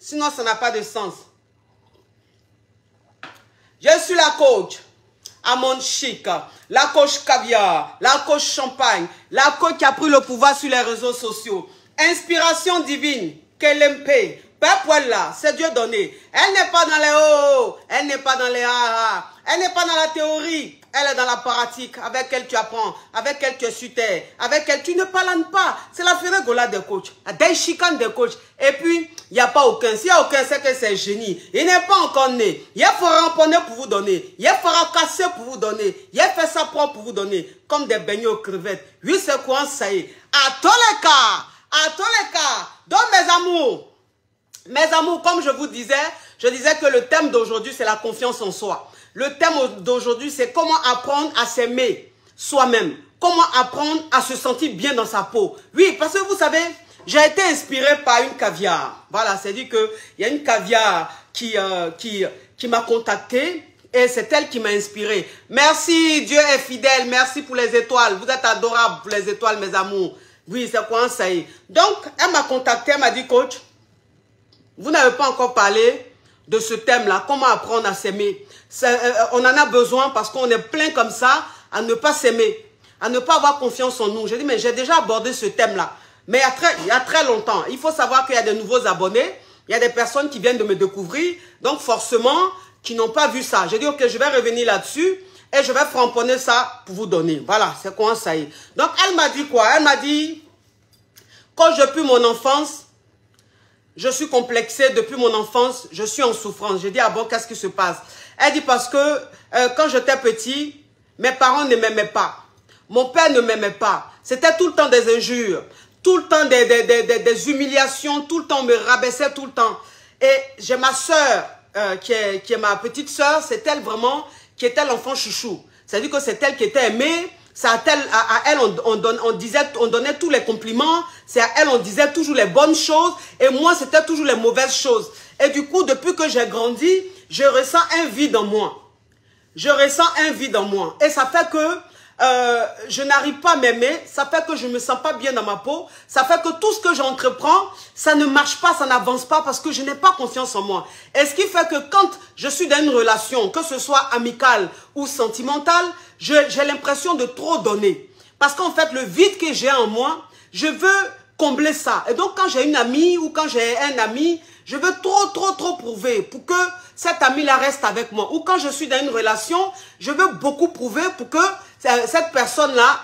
Sinon, ça n'a pas de sens. Je suis la coach Amon Chic, la coach caviar, la coach champagne, la coach qui a pris le pouvoir sur les réseaux sociaux. Inspiration divine, Kelempe, Pepwella, c'est Dieu donné. Elle n'est pas dans les hauts, elle n'est pas dans les ha, elle n'est pas dans la théorie, elle est dans la pratique, avec elle tu apprends, avec elle tu es sur terre, avec elle tu ne parles pas. C'est la férégola des coachs, des chicanes des coachs. Et puis, il n'y a pas aucun. S'il n'y a aucun, c'est que c'est génie. Il n'est pas encore né. Il fera ramponner pour vous donner. Il fera casser pour vous donner. Il fait ça propre pour vous donner. Comme des beignets aux crevettes. Oui, c'est quoi, ça y est. À tous les cas. Donc, mes amours, comme je vous disais, je disais que le thème d'aujourd'hui, c'est la confiance en soi. Le thème d'aujourd'hui, c'est comment apprendre à s'aimer soi-même. Comment apprendre à se sentir bien dans sa peau. Oui, parce que vous savez, j'ai été inspiré par une caviar. Voilà, c'est dit qu'il y a une caviar qui m'a contacté et c'est elle qui m'a inspiré. Merci, Dieu est fidèle. Merci pour les étoiles. Vous êtes adorables pour les étoiles, mes amours. Oui, c'est quoi ça y est. Donc, elle m'a contacté, elle m'a dit, coach, vous n'avez pas encore parlé de ce thème-là, comment apprendre à s'aimer. On en a besoin parce qu'on est plein comme ça à ne pas s'aimer, à ne pas avoir confiance en nous. J'ai dit, mais j'ai déjà abordé ce thème-là. Mais il y a très longtemps. Il faut savoir qu'il y a de nouveaux abonnés. Il y a des personnes qui viennent de me découvrir. Donc forcément, qui n'ont pas vu ça. J'ai dit, ok, je vais revenir là-dessus. Et je vais framponner ça pour vous donner. Voilà, c'est quoi ça y est. Donc elle m'a dit quoi? Elle m'a dit, quand depuis mon enfance, je suis complexée depuis mon enfance, je suis en souffrance. J'ai dit, ah bon, qu'est-ce qui se passe? Elle dit, parce que quand j'étais petit, mes parents ne m'aimaient pas. Mon père ne m'aimait pas. C'était tout le temps des injures. Tout le temps des humiliations, tout le temps on me rabaissait tout le temps. Et j'ai ma soeur, qui est ma petite soeur, c'est elle vraiment qui était l'enfant chouchou. C'est-à-dire que c'est elle qui était aimée, à elle on donnait tous les compliments, c'est à elle on disait toujours les bonnes choses, et moi c'était toujours les mauvaises choses. Et du coup, depuis que j'ai grandi, je ressens un vide en moi. Je ressens un vide en moi. Et ça fait que je n'arrive pas à m'aimer, ça fait que je ne me sens pas bien dans ma peau, ça fait que tout ce que j'entreprends, ça ne marche pas, ça n'avance pas parce que je n'ai pas confiance en moi. Et ce qui fait que quand je suis dans une relation, que ce soit amicale ou sentimentale, j'ai l'impression de trop donner. Parce qu'en fait, le vide que j'ai en moi, je veux combler ça. Et donc quand j'ai une amie ou quand j'ai un ami, je veux trop prouver pour que cet ami-là reste avec moi. Ou quand je suis dans une relation, je veux beaucoup prouver pour que cette personne-là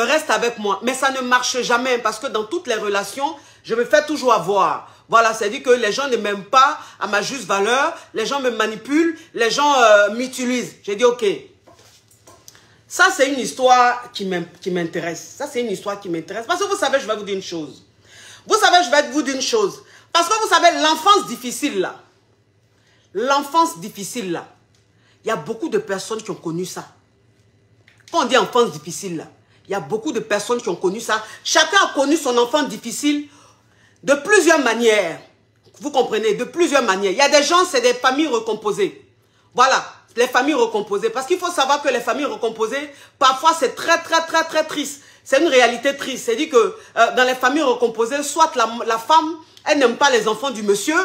reste avec moi. Mais ça ne marche jamais parce que dans toutes les relations, je me fais toujours avoir. Voilà, c'est-à-dire que les gens ne m'aiment pas à ma juste valeur, les gens me manipulent, les gens m'utilisent. J'ai dit, ok, ça c'est une histoire qui m'intéresse. Ça c'est une histoire qui m'intéresse. Parce que vous savez, je vais vous dire une chose. Vous savez, je vais vous dire une chose. Parce que vous savez, l'enfance difficile là, il y a beaucoup de personnes qui ont connu ça. Quand on dit enfance difficile là, il y a beaucoup de personnes qui ont connu ça. Chacun a connu son enfance difficile de plusieurs manières. Vous comprenez, de plusieurs manières. Il y a des gens, c'est des familles recomposées. Voilà, les familles recomposées. Parce qu'il faut savoir que les familles recomposées, parfois c'est très triste. C'est une réalité triste. C'est-à-dire que dans les familles recomposées, soit la femme, elle n'aime pas les enfants du monsieur,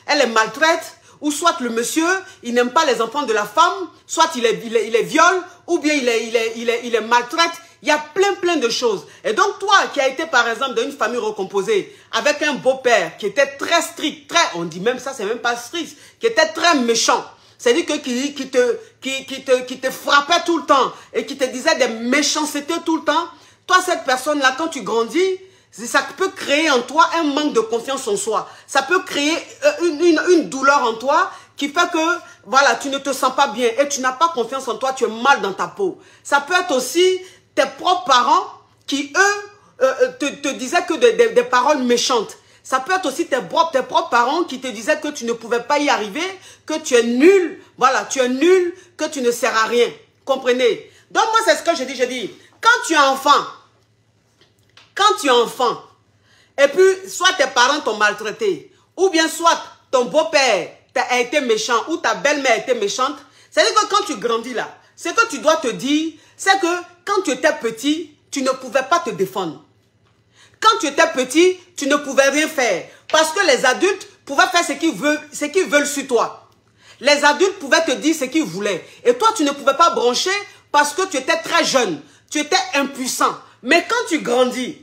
elle les maltraite, ou soit le monsieur, il n'aime pas les enfants de la femme, soit il les viole, ou bien il les maltraite. Il y a plein de choses. Et donc toi qui as été par exemple dans une famille recomposée, avec un beau-père qui était très strict, on dit même ça, c'est même pas strict, qui était très méchant. C'est-à-dire que qui te frappait tout le temps et qui te disait des méchancetés tout le temps. Toi, cette personne-là, quand tu grandis, ça peut créer en toi un manque de confiance en soi. Ça peut créer une douleur en toi qui fait que, voilà, tu ne te sens pas bien et tu n'as pas confiance en toi, tu es mal dans ta peau. Ça peut être aussi tes propres parents qui, eux, te disaient que des paroles méchantes. Ça peut être aussi tes propres parents qui te disaient que tu ne pouvais pas y arriver, que tu es nul, voilà, tu es nul, que tu ne sers à rien. Comprenez? Donc moi, c'est ce que je dis. Quand tu es enfant, et puis soit tes parents t'ont maltraité, ou bien soit ton beau-père a été méchant, ou ta belle-mère a été méchante, c'est-à-dire que quand tu grandis là, ce que tu dois te dire, c'est que quand tu étais petit, tu ne pouvais pas te défendre. Quand tu étais petit, tu ne pouvais rien faire. Parce que les adultes pouvaient faire ce qu'ils veulent sur toi. Les adultes pouvaient te dire ce qu'ils voulaient. Et toi, tu ne pouvais pas brancher parce que tu étais très jeune. Tu étais impuissant. Mais quand tu grandis,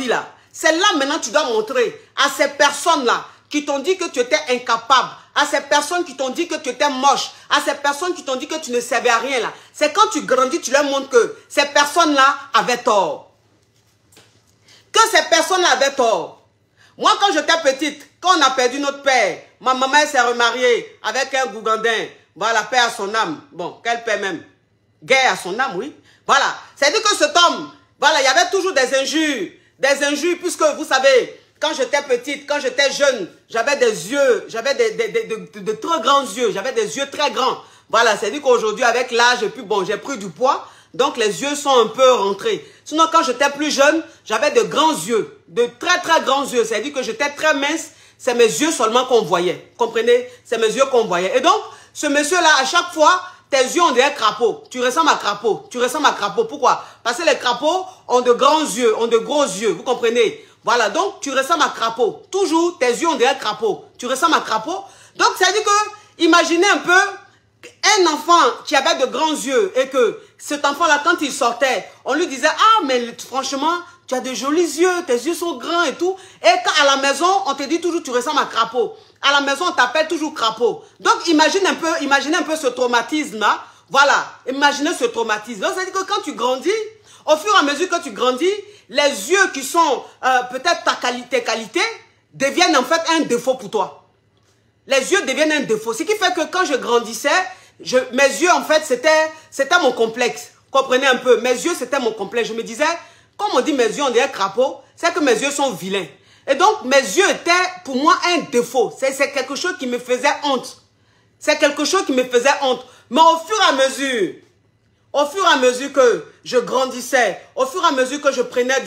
là, c'est là maintenant que tu dois montrer à ces personnes-là qui t'ont dit que tu étais incapable, à ces personnes qui t'ont dit que tu étais moche, à ces personnes qui t'ont dit que tu ne servais à rien là. C'est quand tu grandis, tu leur montres que ces personnes-là avaient tort. Que ces personnes-là avaient tort. Moi, quand j'étais petite, quand on a perdu notre père, ma maman s'est remariée avec un Gougandin. Voilà, paix à son âme. Bon, quel père même? Guerre à son âme, oui. Voilà. C'est-à-dire que cet homme, voilà, il y avait toujours des injures. Des injures, puisque vous savez, quand j'étais petite, quand j'étais jeune, j'avais des yeux, j'avais de très grands yeux, j'avais des yeux très grands. Voilà, c'est-à-dire qu'aujourd'hui, avec l'âge, et puis bon, j'ai pris du poids, donc les yeux sont un peu rentrés. Sinon, quand j'étais plus jeune, j'avais de grands yeux, de très très grands yeux. C'est-à-dire que j'étais très mince, c'est mes yeux seulement qu'on voyait. Comprenez? C'est mes yeux qu'on voyait. Et donc, ce monsieur-là, à chaque fois, tes yeux ont des crapauds. Tu ressembles à crapaud. Tu ressembles à crapaud. Pourquoi? Parce que les crapauds ont de grands yeux, ont de gros yeux. Vous comprenez? Voilà, donc tu ressembles à crapaud. Toujours, tes yeux ont des crapauds. Tu ressembles à crapaud. Donc, ça veut dire que, imaginez un peu un enfant qui avait de grands yeux et que cet enfant-là, quand il sortait, on lui disait, ah, mais franchement, tu as de jolis yeux, tes yeux sont grands et tout. Et quand à la maison, on te dit toujours, tu ressembles à crapaud. À la maison, on t'appelle toujours crapaud. Donc, imaginez un peu ce traumatisme-là. Voilà, imaginez ce traumatisme. Donc, ça veut dire que quand tu grandis, au fur et à mesure que tu grandis, les yeux qui sont peut-être tes qualités deviennent en fait un défaut pour toi. Les yeux deviennent un défaut. Ce qui fait que quand je grandissais, mes yeux, en fait, c'était mon complexe. Comprenez un peu. Mes yeux, c'était mon complexe. Je me disais, comme on dit mes yeux ont des crapauds, c'est que mes yeux sont vilains. Et donc, mes yeux étaient pour moi un défaut. C'est quelque chose qui me faisait honte. C'est quelque chose qui me faisait honte. Mais au fur et à mesure que je grandissais, au fur et à mesure que je prenais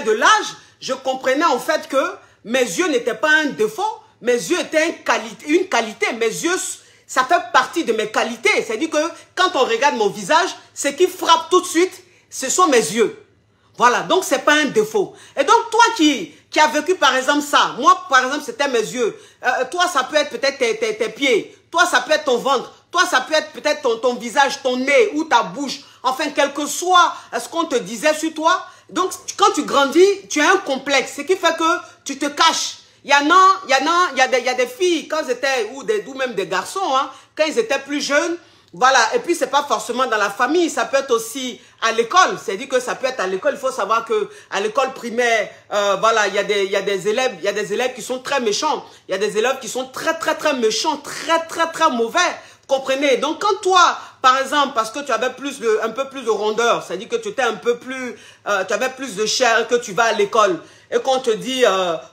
de l'âge, je comprenais en fait que mes yeux n'étaient pas un défaut, mes yeux étaient une qualité. Mes yeux, ça fait partie de mes qualités. C'est-à-dire que quand on regarde mon visage, ce qui frappe tout de suite, ce sont mes yeux. Voilà, donc c'est pas un défaut. Et donc toi qui as vécu par exemple ça, moi par exemple c'était mes yeux, toi ça peut être peut-être tes pieds, toi ça peut être ton ventre, toi ça peut être peut-être ton visage, ton nez ou ta bouche, enfin quel que soit ce qu'on te disait sur toi. Donc quand tu grandis, tu as un complexe, ce qui fait que tu te caches. Il y a des filles quand ils étaient, ou même des garçons, hein, quand ils étaient plus jeunes. Voilà, et puis c'est pas forcément dans la famille, ça peut être aussi à l'école. C'est-à-dire que ça peut être à l'école. Il faut savoir que à l'école primaire, voilà, il y a des élèves qui sont très méchants. Il y a des élèves qui sont très méchants, très mauvais. Comprenez? Donc quand toi, par exemple, parce que tu avais un peu plus de rondeur, c'est-à-dire que tu étais un peu plus, tu avais plus de chair, que tu vas à l'école et qu'on te dit,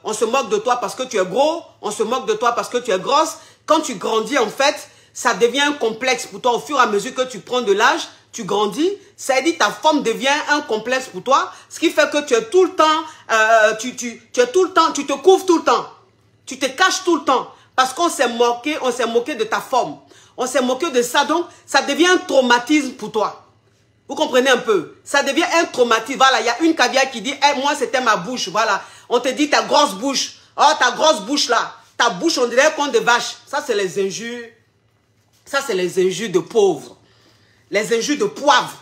on se moque de toi parce que tu es gros, on se moque de toi parce que tu es grosse. Quand tu grandis en fait, ça devient un complexe pour toi au fur et à mesure que tu prends de l'âge, tu grandis, ça veut dire ta forme devient un complexe pour toi, ce qui fait que tu es tout le temps, tu te couvres tout le temps, tu te caches tout le temps, parce qu'on s'est moqué de ta forme, on s'est moqué de ça, donc ça devient un traumatisme pour toi. Vous comprenez un peu? Ça devient un traumatisme. Voilà, il y a une caviar qui dit, hey, moi c'était ma bouche, voilà, on te dit ta grosse bouche, oh ta grosse bouche là, ta bouche on dirait qu'on de vache, ça c'est les injures. Ça, c'est les injures de pauvres. Les injures de poivre.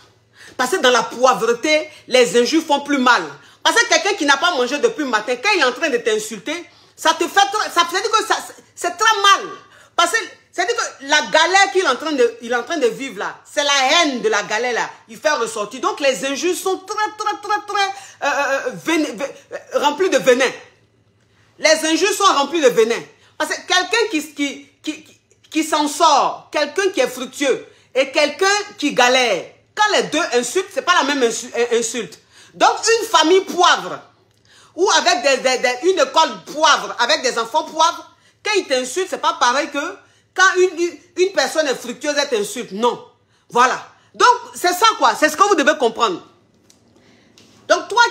Parce que dans la poivreté, les injures font plus mal. Parce que quelqu'un qui n'a pas mangé depuis le matin, quand il est en train de t'insulter, ça te fait... Ça veut dire que c'est très mal. Parce que c'est-à-dire que la galère qu'il est en train de vivre là, c'est la haine de la galère là. Il fait ressortir. Donc les injures sont très remplies de venin. Les injures sont remplies de venin. Parce que quelqu'un qui s'en sort, quelqu'un qui est fructueux et quelqu'un qui galère, quand les deux insultent, c'est pas la même insulte. Donc une famille poivre ou avec une école poivre, avec des enfants poivres, quand ils t'insultent, c'est pas pareil que quand une personne est fructueuse, elle t'insulte. Non. Voilà. Donc c'est ça quoi, c'est ce que vous devez comprendre. Donc toi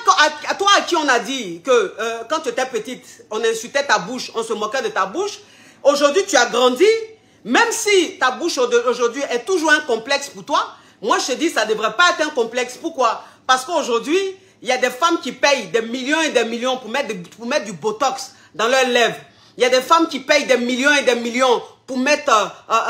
à qui on a dit que quand tu étais petite, on insultait ta bouche, on se moquait de ta bouche, aujourd'hui tu as grandi. Même si ta bouche aujourd'hui est toujours un complexe pour toi, moi je te dis ça ne devrait pas être un complexe. Pourquoi? Parce qu'aujourd'hui, il y a des femmes qui payent des millions et des millions pour mettre du botox dans leurs lèvres. Il y a des femmes qui payent des millions et des millions pour mettre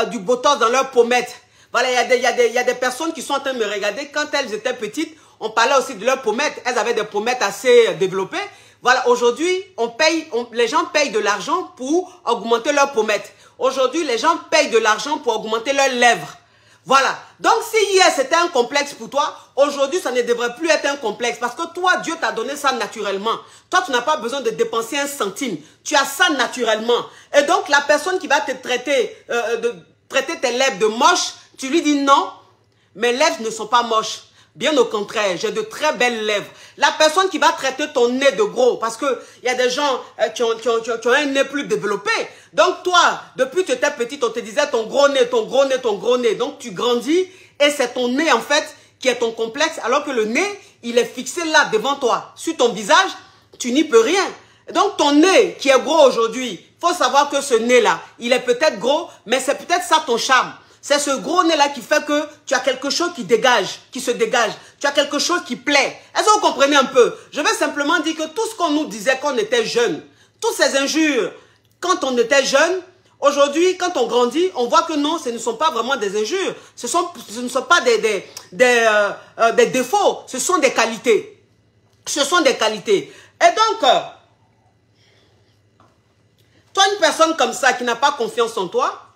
du botox dans leurs pommettes. Voilà, il y a des personnes qui sont en train de me regarder. Quand elles étaient petites, on parlait aussi de leurs pommettes. Elles avaient des pommettes assez développées. Voilà, aujourd'hui, les gens payent de l'argent pour augmenter leurs pommettes. Aujourd'hui, les gens payent de l'argent pour augmenter leurs lèvres. Voilà. Donc, si hier c'était un complexe pour toi, aujourd'hui, ça ne devrait plus être un complexe. Parce que toi, Dieu t'a donné ça naturellement. Toi, tu n'as pas besoin de dépenser un centime. Tu as ça naturellement. Et donc, la personne qui va te traiter, traiter tes lèvres de moches, tu lui dis non, mes lèvres ne sont pas moches. Bien au contraire, j'ai de très belles lèvres. La personne qui va traiter ton nez de gros, parce qu'il y a des gens qui ont un nez plus développé. Donc toi, depuis que tu étais petite, on te disait ton gros nez, ton gros nez, ton gros nez. Donc tu grandis et c'est ton nez en fait qui est ton complexe, alors que le nez, il est fixé là devant toi. Sur ton visage, tu n'y peux rien. Donc ton nez qui est gros aujourd'hui, il faut savoir que ce nez-là, il est peut-être gros, mais c'est peut-être ça ton charme. C'est ce gros nez-là qui fait que tu as quelque chose qui dégage, qui se dégage. Tu as quelque chose qui plaît. Est-ce que vous comprenez un peu? Je vais simplement dire que tout ce qu'on nous disait quand on était jeune, toutes ces injures, quand on était jeune, aujourd'hui, quand on grandit, on voit que non, ce ne sont pas vraiment des injures. Ce ne sont pas des défauts, ce sont des qualités. Ce sont des qualités. Et donc, toi, une personne comme ça qui n'a pas confiance en toi,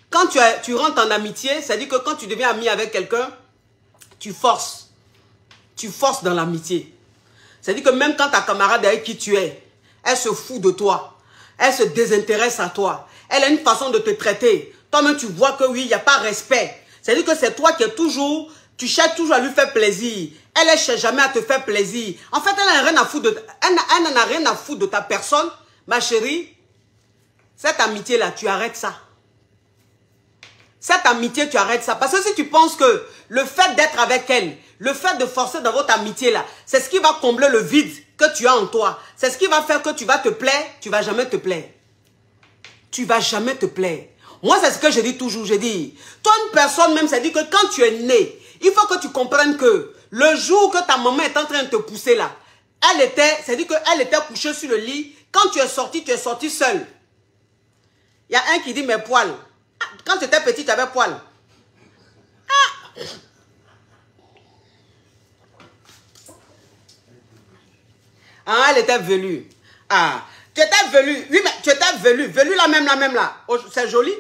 quand tu rentres en amitié, c'est-à-dire que quand tu deviens ami avec quelqu'un, tu forces. Tu forces dans l'amitié. C'est-à-dire que même quand ta camarade avec qui tu es, elle se fout de toi. Elle se désintéresse à toi. Elle a une façon de te traiter. Toi-même, tu vois que oui, il n'y a pas respect. C'est-à-dire que c'est toi qui es toujours, tu cherches toujours à lui faire plaisir. Elle ne cherche jamais à te faire plaisir. En fait, elle n'en a rien à foutre de ta personne. Ma chérie, cette amitié-là, tu arrêtes ça. Cette amitié, tu arrêtes ça. Parce que si tu penses que le fait d'être avec elle, le fait de forcer dans votre amitié-là, c'est ce qui va combler le vide que tu as en toi. C'est ce qui va faire que tu vas te plaire, tu ne vas jamais te plaire. Tu ne vas jamais te plaire. Moi, c'est ce que je dis toujours. Je dis, toi, une personne même, c'est-à-dire que quand tu es né, il faut que tu comprennes que le jour que ta maman est en train de te pousser là, c'est-à-dire qu'elle était couchée sur le lit. Quand tu es sorti seule. Il y a un qui dit, mes poils. Quand tu étais petit, tu avais poil. Ah, elle était velue. Ah, tu étais velue. Oui, mais tu étais velue. Velue la même là. Oh, c'est joli.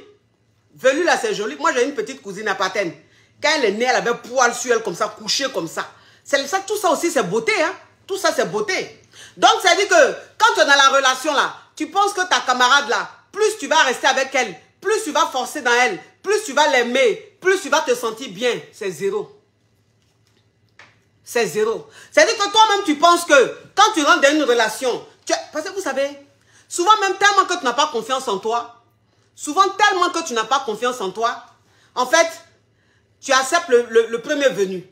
Velue là, c'est joli. Moi, j'ai une petite cousine à Patène. Quand elle est née, elle avait poil sur elle comme ça, couché comme ça. C'est ça, tout ça aussi, c'est beauté. Hein? Tout ça, c'est beauté. Donc, ça veut dire que quand tu es dans la relation là, tu penses que ta camarade là, plus tu vas rester avec elle, plus tu vas forcer dans elle, plus tu vas l'aimer, plus tu vas te sentir bien. C'est zéro. C'est zéro. C'est-à-dire que toi-même, tu penses que quand tu rentres dans une relation, parce que vous savez, souvent même tellement que tu n'as pas confiance en toi, en fait, tu acceptes le premier venu.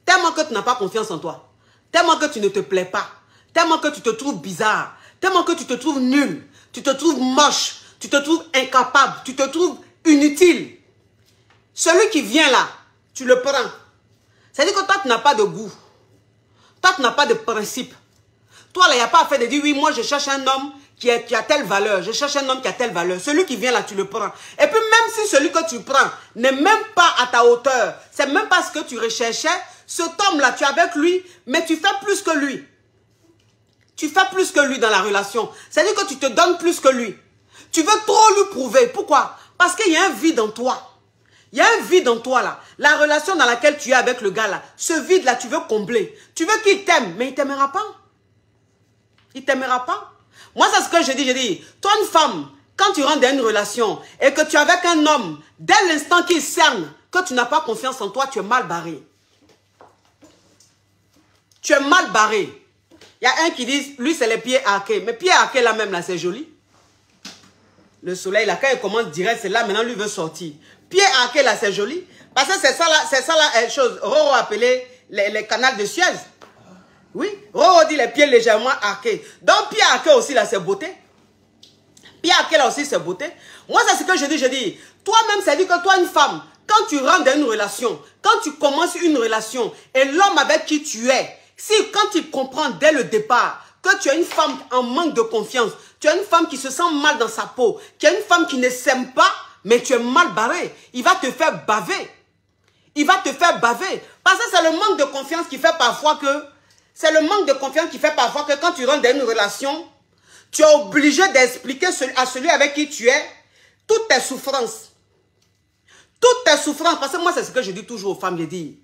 Tellement que tu n'as pas confiance en toi, tellement que tu ne te plais pas, tellement que tu te trouves bizarre, tellement que tu te trouves nul, tu te trouves moche, tu te trouves incapable, tu te trouves inutile. Celui qui vient là, tu le prends. C'est-à-dire que toi, tu n'as pas de goût. Toi, tu n'as pas de principe. Toi, là, il n'y a pas à faire de dire, oui, moi, je cherche un homme qui a telle valeur. Je cherche un homme qui a telle valeur. Celui qui vient là, tu le prends. Et puis, même si celui que tu prends n'est même pas à ta hauteur, c'est même pas ce que tu recherchais, cet homme-là, tu es avec lui, mais tu fais plus que lui. Tu fais plus que lui dans la relation. C'est-à-dire que tu te donnes plus que lui. Tu veux trop lui prouver. Pourquoi? Parce qu'il y a un vide en toi. Il y a un vide en toi là. La relation dans laquelle tu es avec le gars là, ce vide là, tu veux combler. Tu veux qu'il t'aime, mais il ne t'aimera pas. Il ne t'aimera pas. Moi, c'est ce que je dis. Toi, une femme, quand tu rentres dans une relation et que tu es avec un homme, dès l'instant qu'il cerne que tu n'as pas confiance en toi, tu es mal barré. Tu es mal barré. Il y a un qui dit, lui, c'est les pieds arqués. Mais pieds arqués là même, là, c'est joli. Le soleil, là, quand il commence direct, c'est là, maintenant, lui veut sortir. Pieds arqués, là, c'est joli. Parce que c'est ça, là, chose. Roro appelé les canals de Suez. Oui, Roro dit les pieds légèrement arqués. Donc, pieds arqués aussi, là, c'est beauté. Pieds arqués, là aussi, c'est beauté. Moi, c'est ce que je dis. Toi-même, ça dit que toi, une femme, quand tu rentres dans une relation, quand tu commences une relation, et l'homme avec qui tu es, si quand il comprend dès le départ que tu es une femme en manque de confiance, Tu as une femme qui se sent mal dans sa peau. Tu as une femme qui ne s'aime pas, mais tu es mal barré. Il va te faire baver. Il va te faire baver. Parce que c'est le manque de confiance qui fait parfois que... C'est le manque de confiance qui fait parfois que quand tu rentres dans une relation, tu es obligé d'expliquer à celui avec qui tu es toutes tes souffrances. Toutes tes souffrances. Parce que moi, c'est ce que je dis toujours aux femmes. Je dis,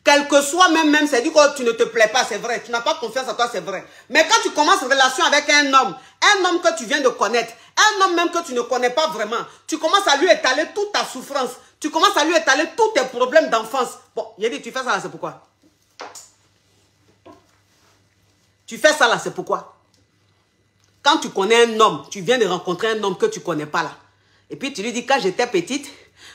quel que soit même c'est dit que tu ne te plais pas, c'est vrai. Tu n'as pas confiance en toi, c'est vrai. Mais quand tu commences une relation avec un homme que tu viens de connaître, un homme même que tu ne connais pas vraiment, tu commences à lui étaler toute ta souffrance. Tu commences à lui étaler tous tes problèmes d'enfance. Bon, il a dit, tu fais ça là, c'est pourquoi? Tu fais ça là, c'est pourquoi? Quand tu connais un homme, tu viens de rencontrer un homme que tu ne connais pas là. Et puis tu lui dis, quand j'étais petite,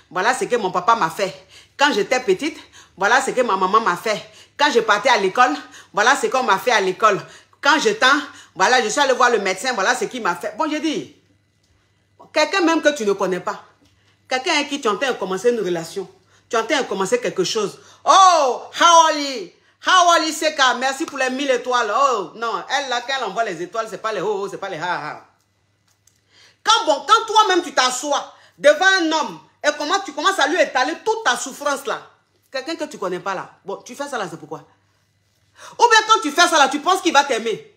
voilà ce que mon papa m'a fait. Quand j'étais petite, voilà ce que ma maman m'a fait. Quand je partais à l'école, voilà ce qu'on m'a fait à l'école. Quand j'étais, voilà, je suis allé voir le médecin, voilà ce qu'il m'a fait. Bon, j'ai dit, quelqu'un même que tu ne connais pas, quelqu'un avec qui tu entends commencer une relation, tu entends commencer quelque chose. Oh, how are you? How are you, Seka? Merci pour les 1000 étoiles. Oh, non, elle là, quand elle envoie les étoiles, c'est pas les oh, c'est pas les ha ha. Quand toi-même tu t'assois devant un homme et comment tu commences à lui étaler toute ta souffrance là, quelqu'un que tu connais pas là, bon, tu fais ça là, c'est pourquoi? Ou bien quand tu fais ça là, tu penses qu'il va t'aimer.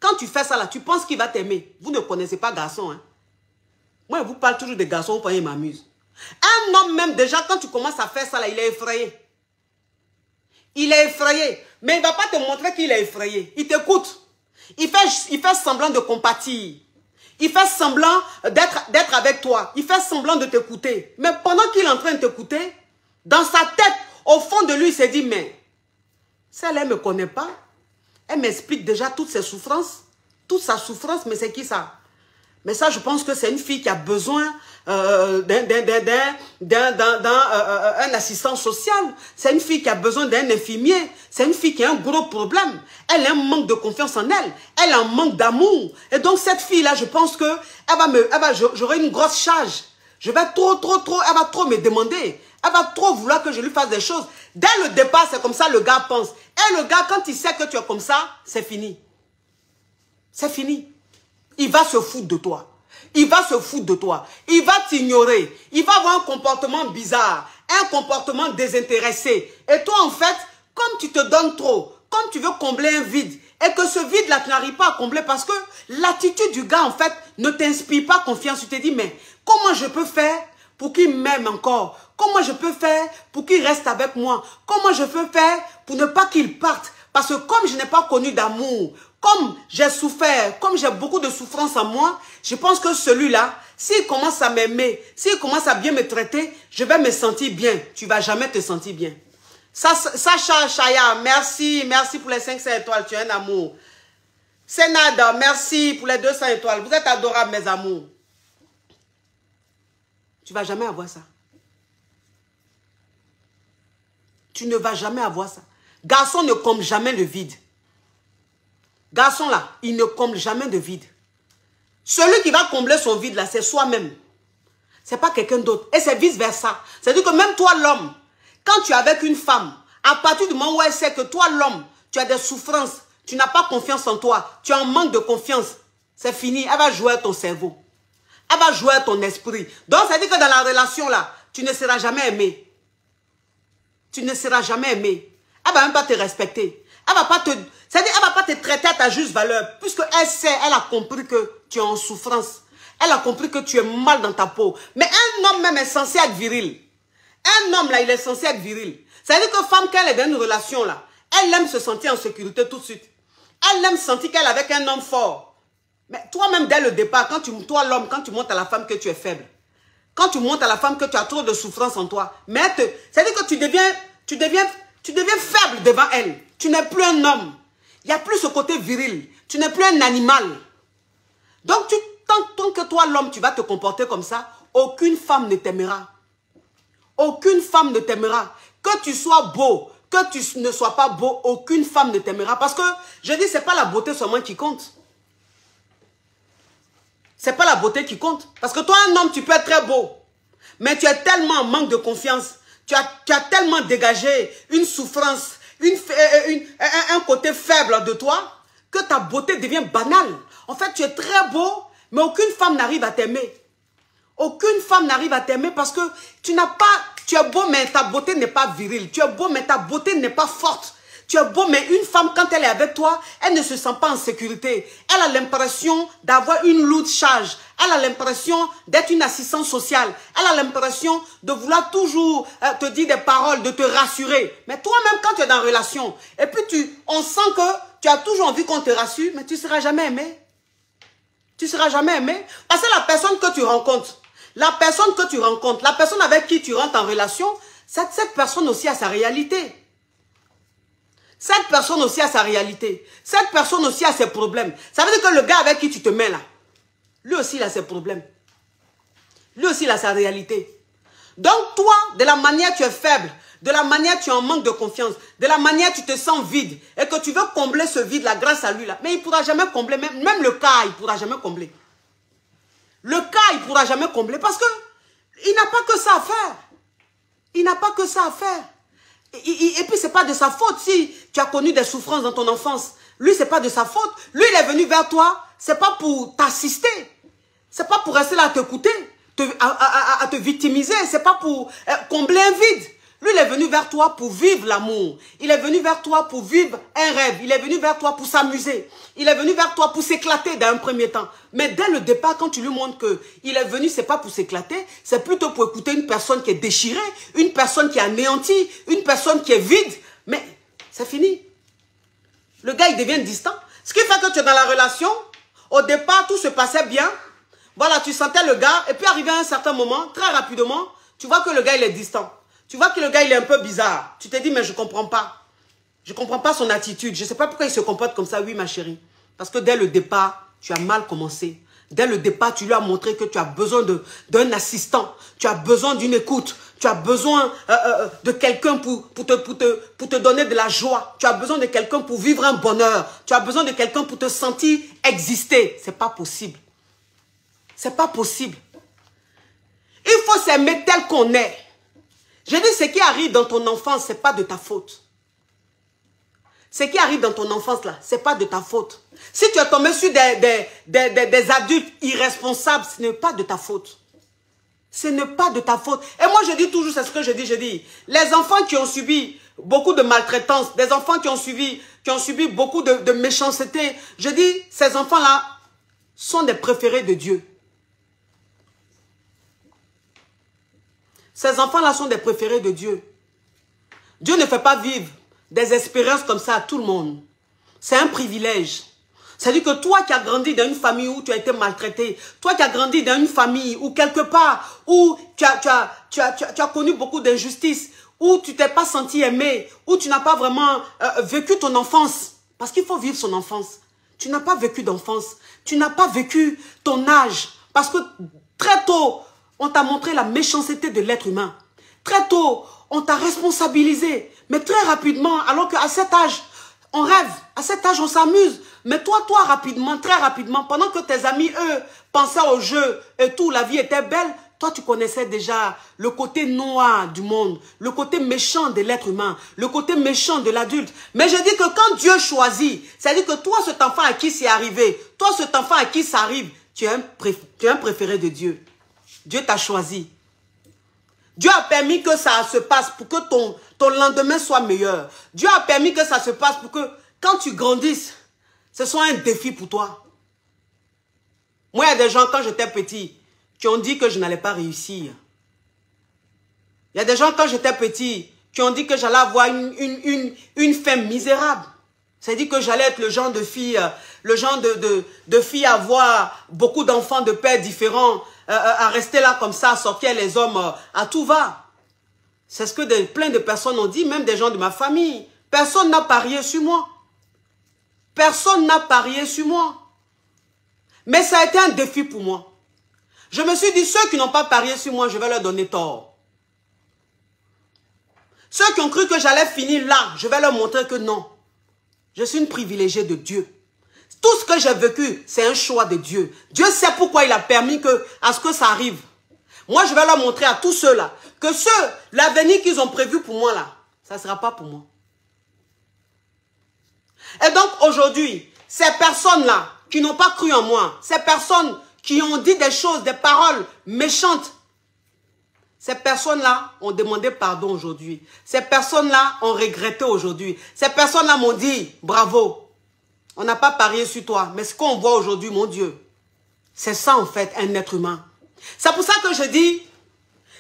Quand tu fais ça là, tu penses qu'il va t'aimer. Vous ne connaissez pas garçon, hein. Moi, je vous parle toujours des garçons, vous voyez, il m'amuse. Un homme même, déjà, quand tu commences à faire ça là, il est effrayé. Il est effrayé. Mais il ne va pas te montrer qu'il est effrayé. Il t'écoute. Il fait semblant de compatir. Il fait semblant d'être avec toi. Il fait semblant de t'écouter. Mais pendant qu'il est en train de t'écouter, dans sa tête, au fond de lui, il s'est dit, mais celle-là, elle ne me connaît pas. Elle m'explique déjà toutes ses souffrances. Toute sa souffrance, mais c'est qui ça? Mais ça, je pense que c'est une fille qui a besoin d'un assistant social. C'est une fille qui a besoin d'un infirmier. C'est une fille qui a un gros problème. Elle a un manque de confiance en elle. Elle a un manque d'amour. Et donc, cette fille-là, je pense que j'aurai une grosse charge. Elle va trop me demander. Elle va trop vouloir que je lui fasse des choses. Dès le départ, c'est comme ça le gars pense. Et le gars, quand il sait que tu es comme ça, c'est fini. C'est fini. Il va se foutre de toi. Il va se foutre de toi. Il va t'ignorer. Il va avoir un comportement bizarre. Un comportement désintéressé. Et toi, en fait, comme tu te donnes trop, comme tu veux combler un vide, et que ce vide-là, tu n'arrives pas à combler parce que l'attitude du gars, en fait, ne t'inspire pas confiance. Tu te dis, mais comment je peux faire pour qu'il m'aime encore? Comment je peux faire pour qu'il reste avec moi? Comment je peux faire pour ne pas qu'il parte? Parce que comme je n'ai pas connu d'amour, comme j'ai souffert, comme j'ai beaucoup de souffrance en moi, je pense que celui-là, s'il commence à m'aimer, s'il commence à bien me traiter, je vais me sentir bien. Tu ne vas jamais te sentir bien. Sacha Chaya, merci pour les 500 étoiles, tu es un amour. Sénada, merci pour les 200 étoiles. Vous êtes adorables, mes amours. Tu ne vas jamais avoir ça. Tu ne vas jamais avoir ça. Garçon ne comble jamais le vide. Garçon là, il ne comble jamais de vide. Celui qui va combler son vide là, c'est soi-même. Ce n'est pas quelqu'un d'autre. Et c'est vice-versa. C'est-à-dire que même toi l'homme, quand tu es avec une femme, à partir du moment où elle sait que toi l'homme, tu as des souffrances, tu n'as pas confiance en toi, tu as un manque de confiance, c'est fini. Elle va jouer à ton cerveau. Elle va jouer à ton esprit. Donc ça veut dire que dans la relation là, tu ne seras jamais aimé. Tu ne seras jamais aimé. Elle ne va même pas te respecter. Elle ne va pas te... C'est-à-dire qu'elle ne va pas te traiter à ta juste valeur. Puisqu'elle sait, elle a compris que tu es en souffrance. Elle a compris que tu es mal dans ta peau. Mais un homme même est censé être viril. Un homme là, il est censé être viril. C'est-à-dire que femme, quand elle est dans une relation là, elle aime se sentir en sécurité tout de suite. Elle aime sentir qu'elle est avec un homme fort. Mais toi-même, dès le départ, toi l'homme, quand tu montres à la femme que tu es faible, quand tu montres à la femme que tu as trop de souffrance en toi, mais c'est-à-dire que tu deviens faible devant elle. Tu n'es plus un homme. Il n'y a plus ce côté viril. Tu n'es plus un animal. Donc, tant que toi, l'homme, tu vas te comporter comme ça, aucune femme ne t'aimera. Aucune femme ne t'aimera. Que tu sois beau, que tu ne sois pas beau, aucune femme ne t'aimera. Parce que, je dis, ce n'est pas la beauté seulement qui compte. Ce n'est pas la beauté qui compte. Parce que toi, un homme, tu peux être très beau. Mais tu es tellement en manque de confiance. Tu as tellement dégagé une souffrance, un côté faible de toi, que ta beauté devient banale. En fait, tu es très beau, mais aucune femme n'arrive à t'aimer. Aucune femme n'arrive à t'aimer parce que tu n'as pas... Tu es beau, mais ta beauté n'est pas virile. Tu es beau, mais ta beauté n'est pas forte. Tu es beau, mais une femme, quand elle est avec toi, elle ne se sent pas en sécurité. Elle a l'impression d'avoir une lourde charge. Elle a l'impression d'être une assistante sociale. Elle a l'impression de vouloir toujours te dire des paroles, de te rassurer. Mais toi-même, quand tu es dans une relation, et puis on sent que tu as toujours envie qu'on te rassure, mais tu ne seras jamais aimé. Tu ne seras jamais aimé. Parce que la personne que tu rencontres, la personne avec qui tu rentres en relation, cette personne aussi a sa réalité. Cette personne aussi a sa réalité. Cette personne aussi a ses problèmes. Ça veut dire que le gars avec qui tu te mets là, lui aussi il a ses problèmes. Lui aussi il a sa réalité. Donc toi, de la manière tu es faible, de la manière tu es en manque de confiance, de la manière tu te sens vide et que tu veux combler ce vide là grâce à lui là, mais il ne pourra jamais combler, même le cas il ne pourra jamais combler. Le cas il ne pourra jamais combler parce que il n'a pas que ça à faire. Il n'a pas que ça à faire. Et puis, ce n'est pas de sa faute si tu as connu des souffrances dans ton enfance. Lui, ce n'est pas de sa faute. Lui, il est venu vers toi. Ce n'est pas pour t'assister. Ce n'est pas pour rester là à t'écouter, à te victimiser. Ce n'est pas pour combler un vide. Lui, il est venu vers toi pour vivre l'amour. Il est venu vers toi pour vivre un rêve. Il est venu vers toi pour s'amuser. Il est venu vers toi pour s'éclater dans un premier temps. Mais dès le départ, quand tu lui montres qu'il est venu, ce n'est pas pour s'éclater, c'est plutôt pour écouter une personne qui est déchirée, une personne qui est anéantie, une personne qui est vide. Mais c'est fini. Le gars, il devient distant. Ce qui fait que tu es dans la relation, au départ, tout se passait bien. Voilà, tu sentais le gars, et puis arrivé à un certain moment, très rapidement, tu vois que le gars, il est distant. Tu vois que le gars, il est un peu bizarre. Tu te dis, mais je ne comprends pas. Je ne comprends pas son attitude. Je ne sais pas pourquoi il se comporte comme ça. Oui, ma chérie. Parce que dès le départ, tu as mal commencé. Dès le départ, tu lui as montré que tu as besoin d'un assistant. Tu as besoin d'une écoute. Tu as besoin de quelqu'un pour te donner de la joie. Tu as besoin de quelqu'un pour vivre un bonheur. Tu as besoin de quelqu'un pour te sentir exister. Ce n'est pas possible. Ce n'est pas possible. Il faut s'aimer tel qu'on est. Je dis, ce qui arrive dans ton enfance, ce n'est pas de ta faute. Ce qui arrive dans ton enfance, là, ce n'est pas de ta faute. Si tu es tombé sur des adultes irresponsables, ce n'est pas de ta faute. Ce n'est pas de ta faute. Et moi, je dis toujours, c'est ce que je dis, les enfants qui ont subi beaucoup de maltraitance, des enfants qui ont subi beaucoup de méchanceté, je dis, ces enfants-là sont des préférés de Dieu. Ces enfants-là sont des préférés de Dieu. Dieu ne fait pas vivre des expériences comme ça à tout le monde. C'est un privilège. C'est-à-dire que toi qui as grandi dans une famille où tu as été maltraité, toi qui as grandi dans une famille où quelque part, où tu as connu beaucoup d'injustices, où tu t'es pas senti aimé, où tu n'as pas vraiment vécu ton enfance. Parce qu'il faut vivre son enfance. Tu n'as pas vécu d'enfance. Tu n'as pas vécu ton âge. Parce que très tôt, on t'a montré la méchanceté de l'être humain. Très tôt, on t'a responsabilisé. Mais très rapidement, alors qu'à cet âge, on rêve. À cet âge, on s'amuse. Mais toi, rapidement, très rapidement, pendant que tes amis, eux, pensaient au jeu et tout, la vie était belle, toi, tu connaissais déjà le côté noir du monde, le côté méchant de l'être humain, le côté méchant de l'adulte. Mais je dis que quand Dieu choisit, c'est-à-dire que toi, cet enfant à qui c'est arrivé, toi, cet enfant à qui ça arrive, tu es un préféré de Dieu. Dieu t'a choisi. Dieu a permis que ça se passe pour que ton lendemain soit meilleur. Dieu a permis que ça se passe pour que quand tu grandisses, ce soit un défi pour toi. Moi, il y a des gens, quand j'étais petit, qui ont dit que je n'allais pas réussir. Il y a des gens, quand j'étais petit, qui ont dit que j'allais avoir une fin misérable. C'est-à-dire que j'allais être le genre de fille à avoir beaucoup d'enfants de pères différents, à rester là comme ça, à sortir les hommes à tout va. C'est ce que plein de personnes ont dit, même des gens de ma famille. Personne n'a parié sur moi. Personne n'a parié sur moi. Mais ça a été un défi pour moi. Je me suis dit, ceux qui n'ont pas parié sur moi, je vais leur donner tort. Ceux qui ont cru que j'allais finir là, je vais leur montrer que non. Je suis une privilégiée de Dieu. Tout ce que j'ai vécu, c'est un choix de Dieu. Dieu sait pourquoi il a permis à ce que ça arrive. Moi, je vais leur montrer à tous ceux-là que l'avenir qu'ils ont prévu pour moi là, ça ne sera pas pour moi. Et donc, aujourd'hui, ces personnes-là qui n'ont pas cru en moi, ces personnes qui ont dit des choses, des paroles méchantes, ces personnes-là ont demandé pardon aujourd'hui. Ces personnes-là ont regretté aujourd'hui. Ces personnes-là m'ont dit, bravo, on n'a pas parié sur toi. Mais ce qu'on voit aujourd'hui, mon Dieu, c'est ça en fait, un être humain. C'est pour ça que je dis,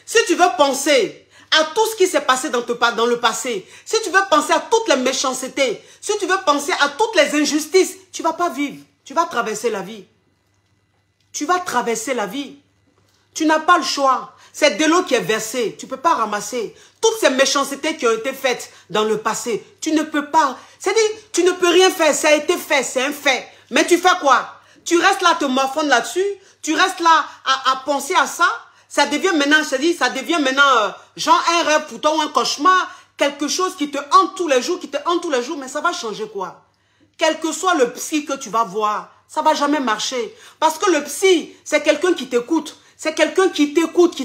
si tu veux penser à tout ce qui s'est passé dans le passé, si tu veux penser à toutes les méchancetés, si tu veux penser à toutes les injustices, tu ne vas pas vivre. Tu vas traverser la vie. Tu vas traverser la vie. Tu n'as pas le choix. C'est de l'eau qui est versée. Tu ne peux pas ramasser. Toutes ces méchancetés qui ont été faites dans le passé, tu ne peux pas. C'est-à-dire, tu ne peux rien faire. Ça a été fait, c'est un fait. Mais tu fais quoi? Tu restes là à te morfondre là-dessus. Tu restes là à penser à ça. Ça devient maintenant, je te dis, ça devient maintenant genre un rêve pour toi ou un cauchemar. Quelque chose qui te hante tous les jours, mais ça va changer quoi? Quel que soit le psy que tu vas voir, ça ne va jamais marcher. Parce que le psy, c'est quelqu'un qui t'écoute. C'est quelqu'un qui t'écoute